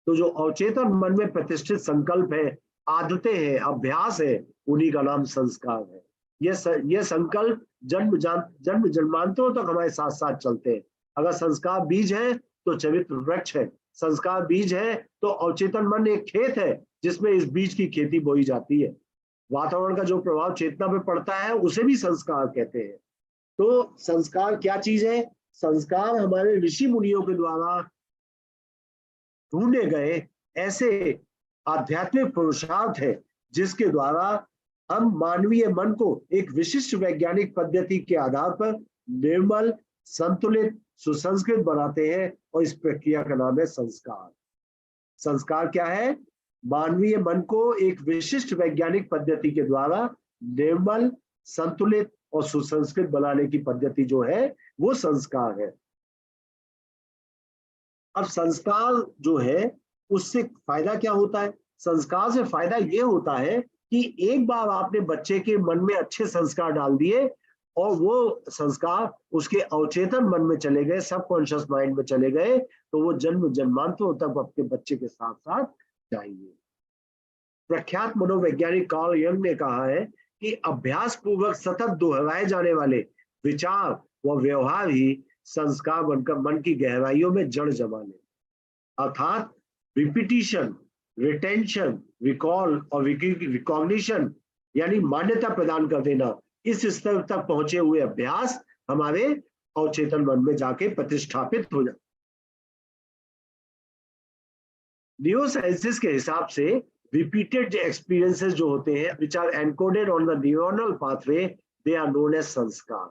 तो जो अवचेतन मन में प्रतिष्ठित संकल्प है, आदतें हैं, अभ्यास है, उन्हीं का नाम संस्कार है। ये संकल्प जन्म जन्मांतरों तक हमारे साथ साथ चलते हैं। अगर संस्कार बीज है तो चरित्र वृक्ष है, संस्कार बीज है तो अवचेतन मन एक खेत है जिसमें इस बीज की खेती बोई जाती है। वातावरण का जो प्रभाव चेतना पे पड़ता है उसे भी संस्कार कहते हैं। तो संस्कार क्या चीज है? संस्कार हमारे ऋषि मुनियों के द्वारा ढूंढे गए ऐसे आध्यात्मिक पुरुषार्थ है जिसके द्वारा हम मानवीय मन को एक विशिष्ट वैज्ञानिक पद्धति के आधार पर निर्मल, संतुलित, सुसंस्कृत बनाते हैं और इस प्रक्रिया का नाम है संस्कार। संस्कार क्या है? मानवीय मन को एक विशिष्ट वैज्ञानिक पद्धति के द्वारा निर्मल, संतुलित और सुसंस्कृत बनाने की पद्धति जो है वो संस्कार है। अब संस्कार जो है उससे फायदा क्या होता है? संस्कार से फायदा ये होता है कि एक बार आपने बच्चे के मन में अच्छे संस्कार डाल दिए और वो संस्कार उसके अवचेतन मन में चले गए, सबकॉन्शियस माइंड में चले गए, तो वो जन्म जन्मांतरों तक अपने बच्चे के साथ साथ जाएंगे। प्रख्यात मनोवैज्ञानिक कार्ल यंग ने कहा है कि अभ्यास पूर्वक सतत दोहराए जाने वाले विचार व व्यवहार ही संस्कार बनकर मन की गहराइयों में जड़ जमा ले। अर्थात रिपीटिशन, रिटेंशन, रिकॉल और रिकॉग्निशन यानी मान्यता प्रदान कर देना, इस स्तर तक पहुंचे हुए अभ्यास हमारे अवचेतन मन में जाके प्रतिष्ठापित हो जाए। न्यूरोसाइंसिस के हिसाब से रिपीटेड एक्सपीरियंसेस जो होते हैं which are encoded on the neuronal pathway, they are known as samskara.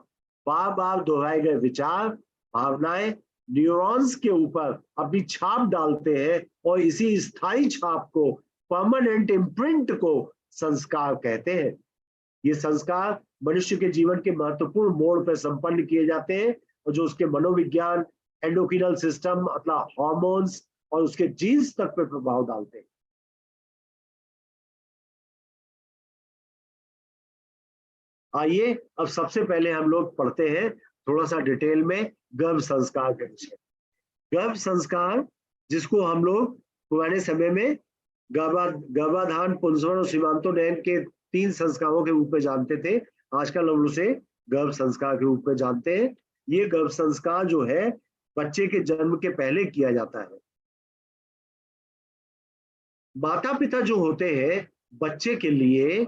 बार बार दोहराए गए विचार, भावनाएं न्यूरॉन्स के ऊपर अपनी छाप डालते हैं और इसी स्थायी छाप को, परमानेंट इम्प्रिंट को संस्कार कहते हैं। ये संस्कार मनुष्य के जीवन के महत्वपूर्ण मोड़ पर संपन्न किए जाते हैं और जो उसके मनोविज्ञान, एंडोक्रिनल सिस्टम मतलब हार्मोन्स और उसके जीन्स तक पर प्रभाव डालते हैं। आइए अब सबसे पहले हम लोग पढ़ते हैं थोड़ा सा डिटेल में गर्भ संस्कार के विषय। गर्भ संस्कार जिसको हम लोग पुराने समय में गर्भाधान, पुंसवन और सीमांतोनयन के 3 संस्कारों के रूप में जानते थे, आजकल हम उसे गर्भ संस्कार के रूप में जानते हैं। ये गर्भ संस्कार जो है बच्चे के जन्म के पहले किया जाता है। माता पिता जो होते हैं बच्चे के लिए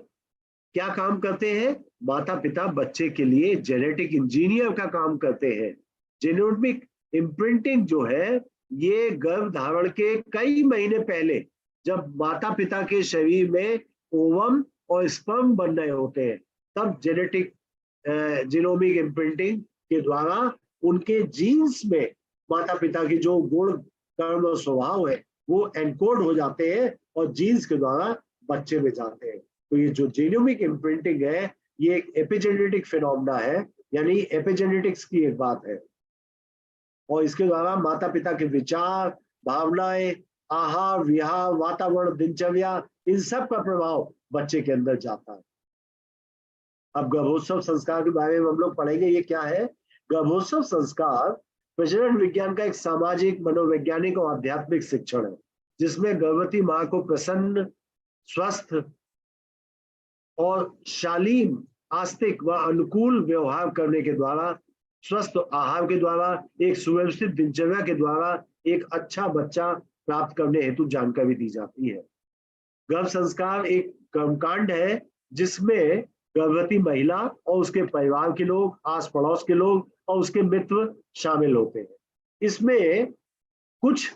क्या काम करते हैं? माता पिता बच्चे के लिए जेनेटिक इंजीनियर का काम करते हैं। जेनेटिक इम्प्रिंटिंग जो है ये गर्भ धारण के कई महीने पहले, जब माता पिता के शरीर में ओवम और स्पर्म बन रहे होते हैं, तब जेनेटिक जीनोमिक इम्प्रिंटिंग के द्वारा उनके जीन्स में माता पिता की जो गुण, कर्म और स्वभाव है वो एनकोड हो जाते हैं और जीन्स के द्वारा बच्चे में जाते हैं। तो ये जो जीनोमिक इम्प्रिंटिंग है ये एक एपिजेनेटिक फिनोमेना है, यानी एपिजेनेटिक्स की एक बात है। और इसके द्वारा माता पिता के विचार, भावनाएं, आहार विहार, वातावरण, दिनचर्या, इन सब का प्रभाव बच्चे के अंदर जाता है। अब गर्भोत्सव संस्कार के बारे में हम लोग पढ़ेंगे। ये क्या है? गर्भोत्सव संस्कार प्रजनन विज्ञान का एक सामाजिक, मनोवैज्ञानिक और आध्यात्मिक शिक्षण है, जिसमें गर्भवती माँ को प्रसन्न, स्वस्थ और शालीन, आस्तिक व अनुकूल व्यवहार करने के द्वारा, स्वस्थ आहार के द्वारा, एक सुव्यवस्थित दिनचर्या के द्वारा एक अच्छा बच्चा प्राप्त करने हेतु जानकारी दी जाती है। गर्भ संस्कार एक कर्मकांड है जिसमें गर्भवती महिला और उसके परिवार के लोग, आस पड़ोस के लोग और उसके मित्र शामिल होते हैं। इसमें कुछ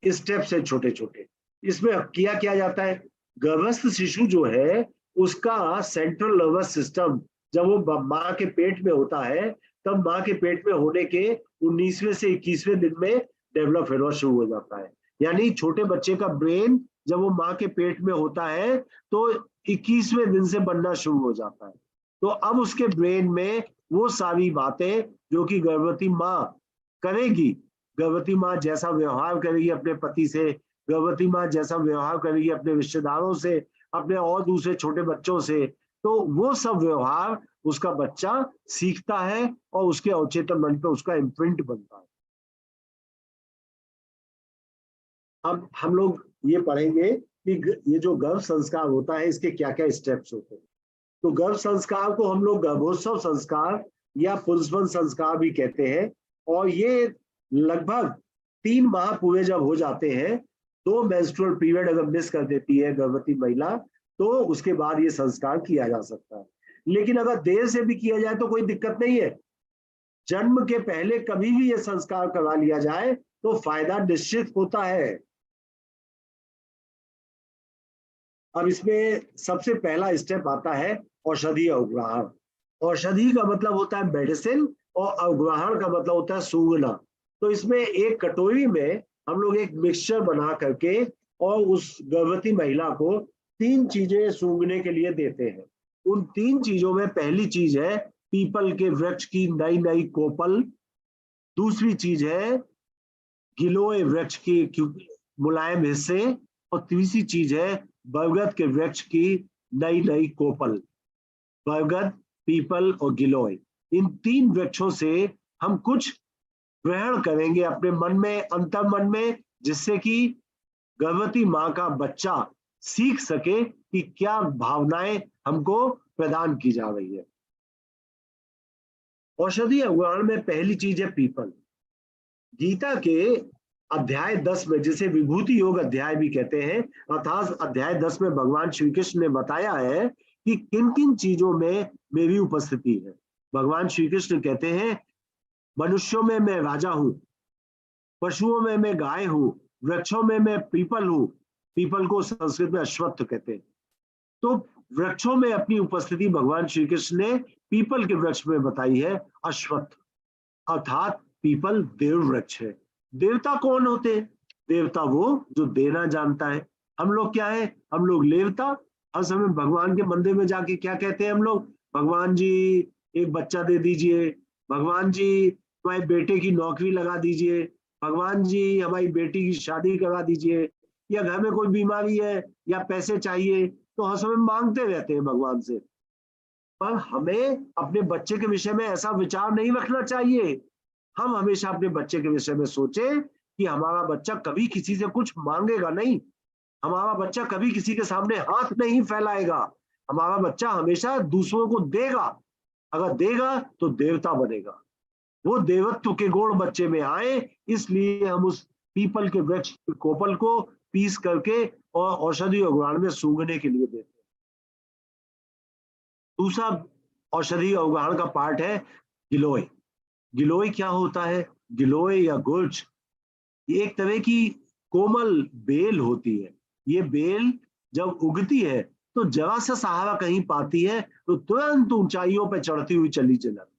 स्टेप्स है छोटे छोटे। इसमें किया जाता है, गर्भस्थ शिशु जो है उसका सेंट्रल नर्वस सिस्टम जब वो माँ के पेट में होता है, तब माँ के पेट में होने के 19वें से 21वें दिन में डेवलप होना शुरू हो जाता है। यानी छोटे बच्चे का ब्रेन जब वो माँ के पेट में होता है तो 21वें दिन से बनना शुरू हो जाता है। तो अब उसके ब्रेन में वो सारी बातें जो कि गर्भवती माँ करेगी, गर्भवती माँ जैसा व्यवहार करेगी अपने पति से, गर्भवती माँ जैसा व्यवहार करेगी अपने रिश्तेदारों से, अपने और दूसरे छोटे बच्चों से, तो वो सब व्यवहार उसका बच्चा सीखता है और उसके अवचेतन मन पे उसका इम्प्रिंट बनता है। अब हम लोग ये पढ़ेंगे कि ये जो गर्भ संस्कार होता है इसके क्या क्या स्टेप्स होते हैं। तो गर्भ संस्कार को हम लोग गर्भोत्सव संस्कार या पुंसवन संस्कार भी कहते हैं, और ये लगभग 3 माह पूरे जब हो जाते हैं, 2 मेंस्ट्रुअल पीरियड अगर मिस कर देती है गर्भवती महिला तो उसके बाद ये संस्कार किया जा सकता है। लेकिन अगर देर से भी किया जाए तो कोई दिक्कत नहीं है। जन्म के पहले कभी भी ये संस्कार करा लिया जाए तो फायदा निश्चित होता है। अब इसमें सबसे पहला स्टेप आता है औषधि अवग्रहण। औषधि का मतलब होता है मेडिसिन और अवग्रहण का मतलब होता है सूंघना। तो इसमें एक कटोरी में हम लोग एक मिक्सचर बना करके और उस गर्भवती महिला को 3 चीजें सूंघने के लिए देते हैं। उन 3 चीजों में पहली चीज है पीपल के वृक्ष की नई नई कोपल, दूसरी चीज है गिलोय वृक्ष की मुलायम हिस्से, और तीसरी चीज है बरगद के वृक्ष की नई नई कोपल। बरगद, पीपल और गिलोय, इन 3 वृक्षों से हम कुछ ग्रहण करेंगे अपने मन में, अंतर मन में, जिससे कि गर्भवती माँ का बच्चा सीख सके कि क्या भावनाएं हमको प्रदान की जा रही है। औषधि अवग्रहण में पहली चीज है पीपल। गीता के अध्याय 10 में, जिसे विभूति योग अध्याय भी कहते हैं, अर्थात अध्याय 10 में भगवान श्री कृष्ण ने बताया है कि किन किन चीजों में मेरी उपस्थिति है। भगवान श्री कृष्ण कहते हैं मनुष्यों में मैं राजा हूं, पशुओं में मैं गाय हूं, वृक्षों में मैं पीपल हूं। पीपल को संस्कृत में अश्वत्थ कहते हैं। तो वृक्षों में अपनी उपस्थिति भगवान श्री कृष्ण ने पीपल के वृक्ष में बताई है, अश्वत्थ, अर्थात पीपल देव वृक्ष है। देवता कौन होते हैं? देवता वो जो देना जानता है। हम लोग क्या है? हम लोग लेवता। हर समय भगवान के मंदिर में जाके क्या कहते हैं हम लोग? भगवान जी एक बच्चा दे दीजिए, भगवान जी हमारे बेटे की नौकरी लगा दीजिए, भगवान जी हमारी बेटी की शादी करा दीजिए, या घर में कोई बीमारी है या पैसे चाहिए तो हर समय मांगते रहते हैं भगवान से। पर हमें अपने बच्चे के विषय में ऐसा विचार नहीं रखना चाहिए। हम हमेशा अपने बच्चे के विषय में सोचें कि हमारा बच्चा कभी किसी से कुछ मांगेगा नहीं, हमारा बच्चा कभी किसी के सामने हाथ नहीं फैलाएगा, हमारा बच्चा हमेशा दूसरों को देगा। अगर देगा तो देवता बनेगा, वो देवत्व के गुण बच्चे में आए, इसलिए हम उस पीपल के वृक्ष के कोपल को पीस करके और औषधि अवग्रहण में सूंघने के लिए देते हैं। दूसरा औषधि अवग्रहण का पार्ट है गिलोय। गिलोय क्या होता है? गिलोय या गुर्ज ये एक तरह की कोमल बेल होती है। ये बेल जब उगती है तो जरा सा सहारा कहीं पाती है तो तुरंत ऊंचाइयों पर चढ़ती हुई चली जाती।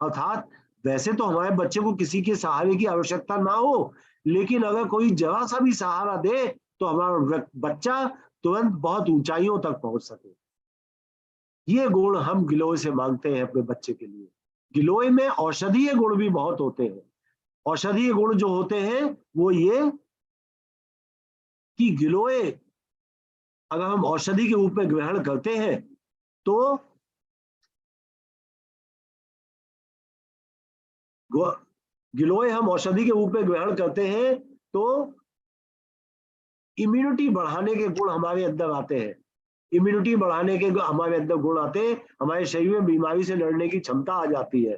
अर्थात वैसे तो हमारे बच्चे को किसी के सहारे की आवश्यकता ना हो, लेकिन अगर कोई जरा सा भी सहारा दे तो हमारा बच्चा तुरंत बहुत ऊंचाइयों तक पहुंच सके। ये गुण हम गिलोय से मांगते हैं अपने बच्चे के लिए। गिलोय में औषधीय गुण भी बहुत होते हैं। औषधीय गुण जो होते हैं वो ये कि गिलोय अगर हम औषधि के रूप में ग्रहण करते हैं तो गिलोय हम औषधि के रूप में ग्रहण करते हैं तो इम्यूनिटी बढ़ाने के गुण हमारे अंदर आते हैं। इम्यूनिटी बढ़ाने के हमारे अंदर गुण आते हैं, हमारे शरीर में बीमारी से लड़ने की क्षमता आ जाती है।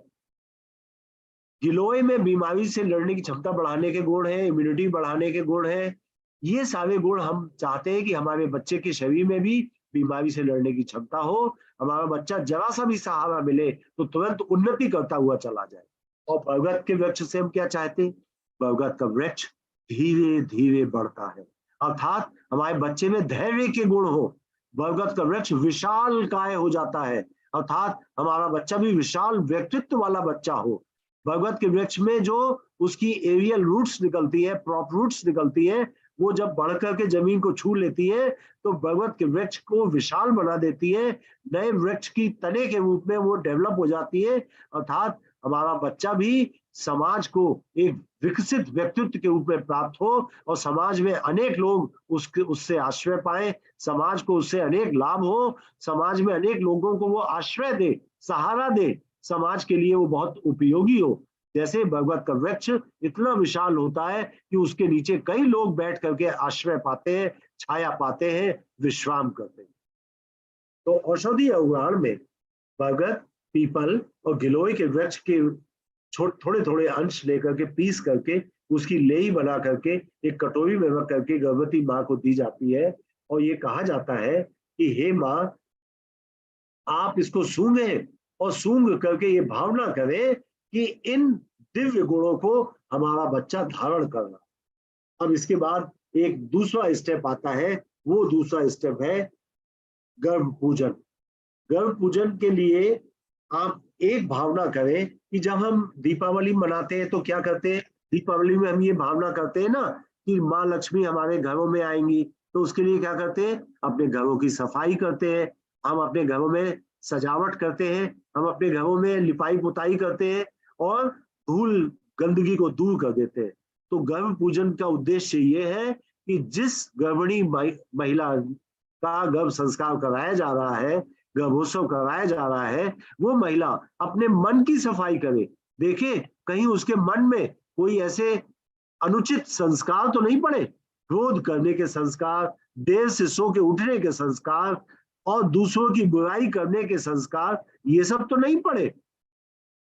गिलोय में बीमारी से लड़ने की क्षमता बढ़ाने के गुण है, इम्यूनिटी बढ़ाने के गुण है। ये सारे गुण हम चाहते हैं कि हमारे बच्चे के शरीर में भी बीमारी से लड़ने की क्षमता हो। हमारा बच्चा जरा सा भी सहारा मिले तो तुरंत उन्नति करता हुआ चला जाए। और बरगद के वृक्ष से हम क्या चाहते हैं? बरगद का वृक्ष धीरे धीरे बढ़ता है, अर्थात हमारे बच्चे में धैर्य के गुण हो। बरगद का वृक्ष विशाल काय हो जाता है, अर्थात हमारा बच्चा भी विशाल व्यक्तित्व वाला बच्चा हो। बरगद के वृक्ष में जो उसकी एरियल रूट्स निकलती है, प्रॉप रूट्स निकलती है, वो जब बढ़ करके जमीन को छू लेती है तो बरगद के वृक्ष को विशाल बना देती है, नए वृक्ष की तने के रूप में वो डेवलप हो जाती है। अर्थात हमारा बच्चा भी समाज को एक विकसित व्यक्तित्व के रूप में प्राप्त हो और समाज में अनेक लोग उससे आश्रय पाए, समाज को उससे अनेक लाभ हो, समाज में अनेक लोगों को वो आश्रय दे, सहारा दे, समाज के लिए वो बहुत उपयोगी हो। जैसे बरगद का वृक्ष इतना विशाल होता है कि उसके नीचे कई लोग बैठ करके आश्रय पाते हैं, छाया पाते हैं, विश्राम करते हैं। तो औषधीय उदाहरण में बरगद, पीपल और गिलोय के वृक्ष के थोड़े थोड़े अंश लेकर के पीस करके उसकी लेई बना करके एक कटोरी में रख करके गर्भवती माँ को दी जाती है। और ये कहा जाता है कि हे माँ, आप इसको सूंघें और सूंघ करके ये भावना करें कि इन दिव्य गुणों को हमारा बच्चा धारण करना। अब इसके बाद एक दूसरा स्टेप आता है, वो दूसरा स्टेप है गर्भ पूजन। गर्भ पूजन के लिए आप एक भावना करें कि जब हम दीपावली मनाते हैं तो क्या करते हैं? दीपावली में हम ये भावना करते हैं ना कि माँ लक्ष्मी हमारे घरों में आएंगी, तो उसके लिए क्या करते हैं? अपने घरों की सफाई करते हैं, हम अपने घरों में सजावट करते हैं, हम अपने घरों में लिपाई पुताई करते हैं और धूल गंदगी को दूर कर देते हैं। तो गर्भ पूजन का उद्देश्य ये है कि जिस गर्भिणी महिला का गर्भ संस्कार कराया जा रहा है, गर्भोत्सव कराया जा रहा है, वो महिला अपने मन की सफाई करे, देखे कहीं उसके मन में कोई ऐसे अनुचित संस्कार तो नहीं पड़े, क्रोध करने के संस्कार, देर से सो के उठने के संस्कार और दूसरों की बुराई करने के संस्कार, ये सब तो नहीं पड़े।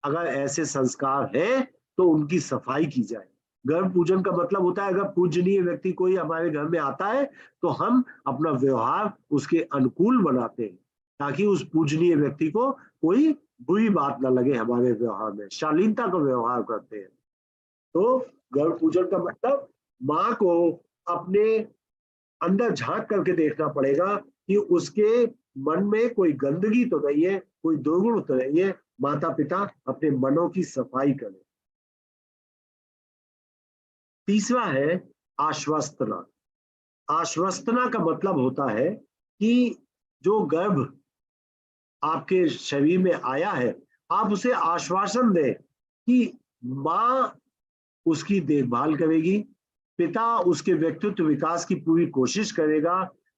अगर ऐसे संस्कार है तो उनकी सफाई की जाए। गर्भ पूजन का मतलब होता है अगर पूजनीय व्यक्ति कोई हमारे घर में आता है तो हम अपना व्यवहार उसके अनुकूल बनाते हैं ताकि उस पूजनीय व्यक्ति को कोई बुरी बात ना लगे, हमारे व्यवहार में शालीनता का व्यवहार करते हैं। तो गर्भ पूजन का मतलब माँ को अपने अंदर झांक करके देखना पड़ेगा कि उसके मन में कोई गंदगी तो नहीं है, कोई दुर्गुण तो नहीं है। माता पिता अपने मनों की सफाई करें। तीसरा है आश्वस्तना। आश्वस्तना का मतलब होता है कि जो गर्भ आपके शरीर में आया है, आप उसे आश्वासन दें कि माँ उसकी देखभाल करेगी, पिता उसके व्यक्तित्व विकास की पूरी कोशिश करेगा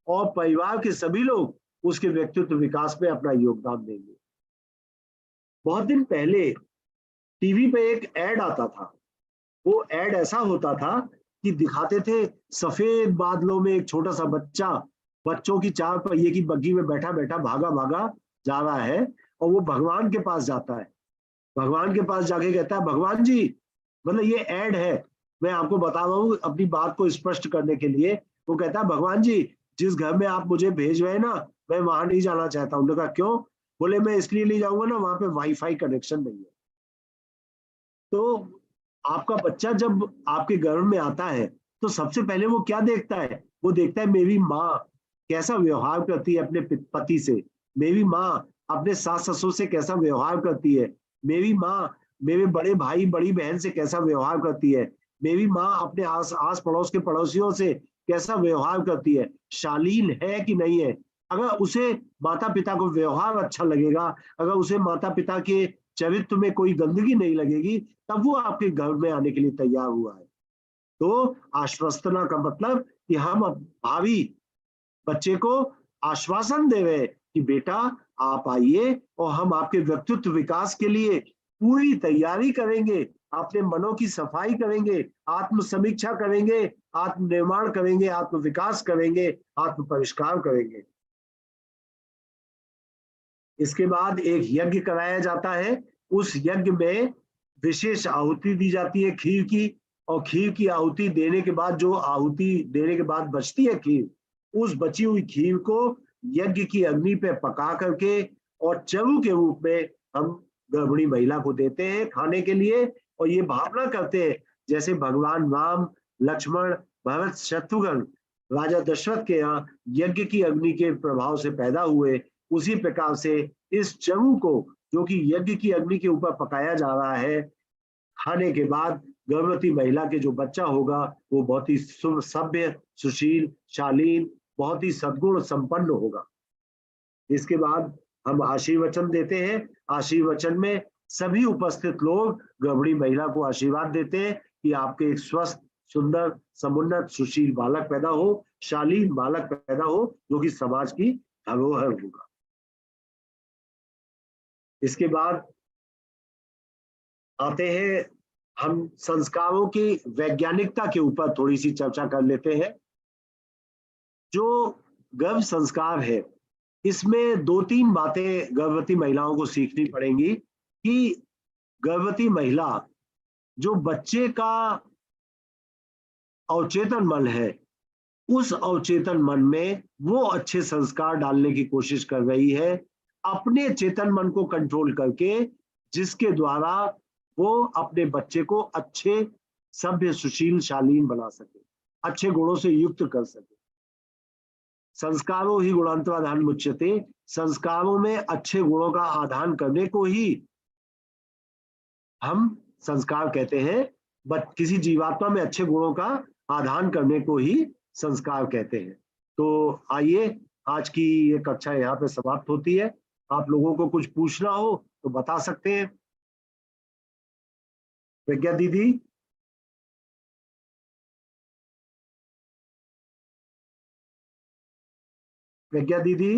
और परिवार के सभी लोग उसके व्यक्तित्व विकास में अपना योगदान देंगे। बहुत दिन पहले टीवी पे एक ऐड आता था। वो ऐड ऐसा होता था कि दिखाते थे सफेद बादलों में एक छोटा सा बच्चा बच्चों की चार पहिए की बग्गी में बैठा बैठा भागा भागा जा रहा है और वो भगवान के पास जाता है। भगवान के पास जाके कहता है, भगवान जी, मतलब ये ऐड है, मैं आपको बता रहा हूँ अपनी बात को स्पष्ट करने के लिए। वो कहता है, भगवान जी, जिस घर में आप मुझे भेज रहे हैं ना, मैं वहां नहीं जाना चाहता हूँ। उन्होंने कहा क्यों? बोले मैं इसलिए नहीं जाऊंगा ना, वहां पे वाईफाई कनेक्शन नहीं है। तो आपका बच्चा जब आपके घर में आता है तो सबसे पहले वो क्या देखता है? वो देखता है मेरी माँ कैसा व्यवहार करती है अपने पति से, मेरी माँ अपने सास ससुर से कैसा व्यवहार करती है, मेरी माँ मेरे बड़े भाई बड़ी बहन से कैसा व्यवहार करती है, मेरी माँ अपने आस पड़ोस के पड़ोसियों से कैसा व्यवहार करती है, शालीन है कि नहीं है। अगर उसे माता पिता को व्यवहार अच्छा लगेगा, अगर उसे माता पिता के चरित्र में कोई गंदगी नहीं लगेगी, तब वो आपके घर में आने के लिए तैयार हुआ है। तो आश्वस्तना का मतलब कि हम भावी बच्चे को आश्वासन दे रहे कि बेटा आप आइए और हम आपके व्यक्तित्व विकास के लिए पूरी तैयारी करेंगे, अपने मनों की सफाई करेंगे, आत्म समीक्षा करेंगे, आत्म निर्माण करेंगे, आत्म विकास करेंगे, आत्म परिष्कार करेंगे। इसके बाद एक यज्ञ कराया जाता है। उस यज्ञ में विशेष आहुति दी जाती है खीर की, और खीर की आहुति देने के बाद, जो आहुति देने के बाद बचती है खीर, उस बची हुई खीर को यज्ञ की अग्नि पे पका करके और चरु के रूप में हम गर्भिणी महिला को देते हैं खाने के लिए। और ये भावना करते हैं जैसे भगवान राम, लक्ष्मण, भरत, शत्रुघ्न राजा दशरथ के यहाँ यज्ञ की अग्नि के प्रभाव से पैदा हुए, उसी प्रकार से इस चरु को, जो कि यज्ञ की अग्नि के ऊपर पकाया जा रहा है, खाने के बाद गर्भवती महिला के जो बच्चा होगा वो बहुत ही सभ्य, सुशील, शालीन, बहुत ही सद्गुण संपन्न होगा। इसके बाद हम आशीर्वचन देते हैं। आशीर्वचन में सभी उपस्थित लोग गर्भिणी महिला को आशीर्वाद देते हैं कि आपके एक स्वस्थ, सुंदर, समुन्नत, सुशील बालक पैदा हो, शालीन बालक पैदा हो, जो कि समाज की धरोहर होगा। इसके बाद आते हैं हम संस्कारों की वैज्ञानिकता के ऊपर थोड़ी सी चर्चा कर लेते हैं। जो गर्भ संस्कार है, इसमें 2-3 बातें गर्भवती महिलाओं को सीखनी पड़ेंगी कि गर्भवती महिला जो बच्चे का अवचेतन मन है, उस अवचेतन मन में वो अच्छे संस्कार डालने की कोशिश कर रही है, अपने चेतन मन को कंट्रोल करके, जिसके द्वारा वो अपने बच्चे को अच्छे, सभ्य, सुशील, शालीन बना सके, अच्छे गुणों से युक्त कर सके। संस्कारों ही गुणांतराधान मुच्यते, संस्कारों में अच्छे गुणों का आधान करने को ही हम संस्कार कहते हैं। किसी जीवात्मा में अच्छे गुणों का आधान करने को ही संस्कार कहते हैं। तो आइए, आज की ये कक्षा यहाँ पे समाप्त होती है। आप लोगों को कुछ पूछना हो तो बता सकते हैं। प्रज्ञा दीदी, प्रज्ञा दीदी,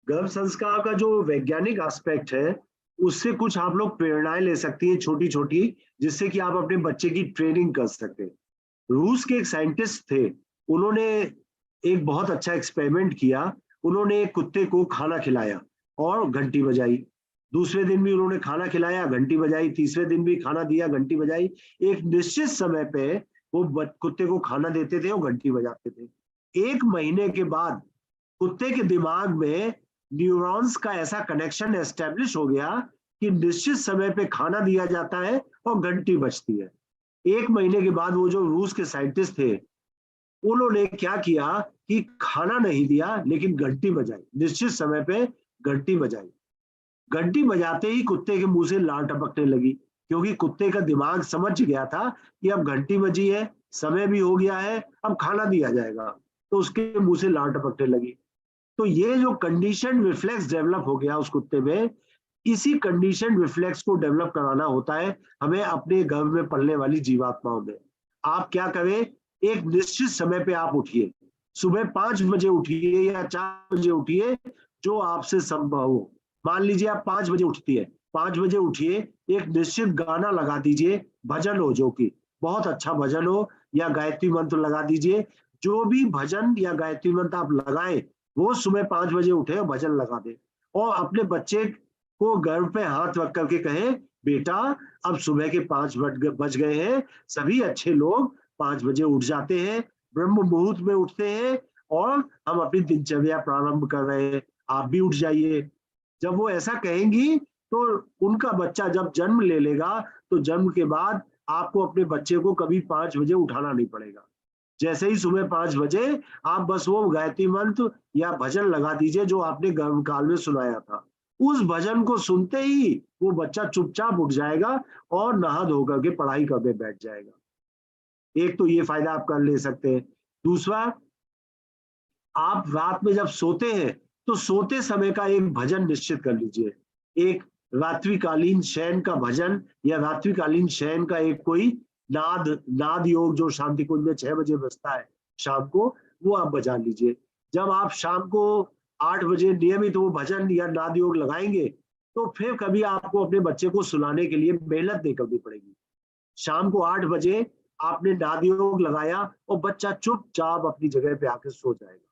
गर्भ संस्कार का जो वैज्ञानिक एस्पेक्ट है, उससे कुछ आप लोग प्रेरणाएं ले सकती हैं छोटी छोटी, जिससे कि आप अपने बच्चे की ट्रेनिंग कर सकते हैं। रूस के एक साइंटिस्ट थे, उन्होंने एक बहुत अच्छा एक्सपेरिमेंट किया। उन्होंने एक कुत्ते को खाना खिलाया और घंटी बजाई। दूसरे दिन भी उन्होंने खाना खिलाया, घंटी बजाई। तीसरे दिन भी खाना दिया, घंटी बजाई। एक निश्चित समय पे वो कुत्ते को खाना देते थे और घंटी बजाते थे। 1 महीने के बाद कुत्ते के दिमाग में न्यूरॉन्स का ऐसा कनेक्शन एस्टेब्लिश हो गया कि निश्चित समय पे खाना दिया जाता है और घंटी बजती है। 1 महीने के बाद वो जो रूस के साइंटिस्ट थे, उन्होंने क्या किया कि खाना नहीं दिया लेकिन घंटी बजाई, निश्चित समय पे घंटी बजाई। घंटी बजाते ही कुत्ते के मुंह से लार टपकने लगी, क्योंकि कुत्ते का दिमाग समझ गया था कि अब घंटी बजी है, समय भी हो गया है, अब खाना दिया जाएगा। तो उसके मुंह से लार टपकने लगी। तो ये जो कंडीशन रिफ्लेक्स डेवलप हो गया उस कुत्ते में, इसी कंडीशन रिफ्लेक्स को डेवलप कराना होता है हमें अपने गर्भ में पलने वाली जीवात्माओं में। आप क्या करें, एक निश्चित समय पे आप उठिए, सुबह 5 बजे उठिए या 4 बजे उठिए, जो आपसे संभव हो। मान लीजिए आप 5 बजे उठती है, 5 बजे उठिए, एक निश्चित गाना लगा दीजिए, भजन हो, जो कि बहुत अच्छा भजन हो, या गायत्री मंत्र लगा दीजिए। जो भी भजन या गायत्री मंत्र आप लगाएं, वो सुबह 5 बजे उठे और भजन लगा दे, और अपने बच्चे को गर्भ पे हाथ रख करके कहें, बेटा अब सुबह के 5 बज गए हैं। सभी अच्छे लोग 5 बजे उठ जाते हैं, ब्रह्म मुहूर्त में उठते हैं, और हम अपनी दिनचर्या प्रारंभ कर रहे हैं, आप भी उठ जाइए। जब वो ऐसा कहेंगी तो उनका बच्चा जब जन्म ले लेगा, तो जन्म के बाद आपको अपने बच्चे को कभी 5 बजे उठाना नहीं पड़ेगा। जैसे ही सुबह 5 बजे आप बस वो गायत्री मंत्र या भजन लगा दीजिए जो आपने गर्भकाल में सुनाया था। उस भजन को सुनते ही वो बच्चा चुपचाप उठ जाएगा और नहा धो करके पढ़ाई करने बैठ जाएगा। एक तो ये फायदा आप कर ले सकते हैं। दूसरा, आप रात में जब सोते हैं तो सोते समय का एक भजन निश्चित कर लीजिए। एक रात्रिकालीन शयन का भजन या रात्रिकालीन शयन का एक कोई नाद योग जो शांति कुंज में 6 बजे बजता है शाम को, वो आप बजा लीजिए। जब आप शाम को 8 बजे नियमित वो भजन या नाद योग लगाएंगे तो फिर कभी आपको अपने बच्चे को सुलाने के लिए मेहनत नहीं करनी पड़ेगी। शाम को 8 बजे आपने नाद योग लगाया और बच्चा चुपचाप अपनी जगह पे आकर सो जाएगा,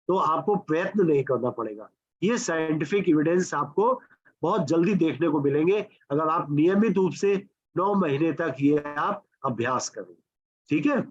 तो आपको प्रयत्न नहीं करना पड़ेगा। ये साइंटिफिक एविडेंस आपको बहुत जल्दी देखने को मिलेंगे अगर आप नियमित रूप से 9 महीने तक ये आप अभ्यास करें। ठीक है।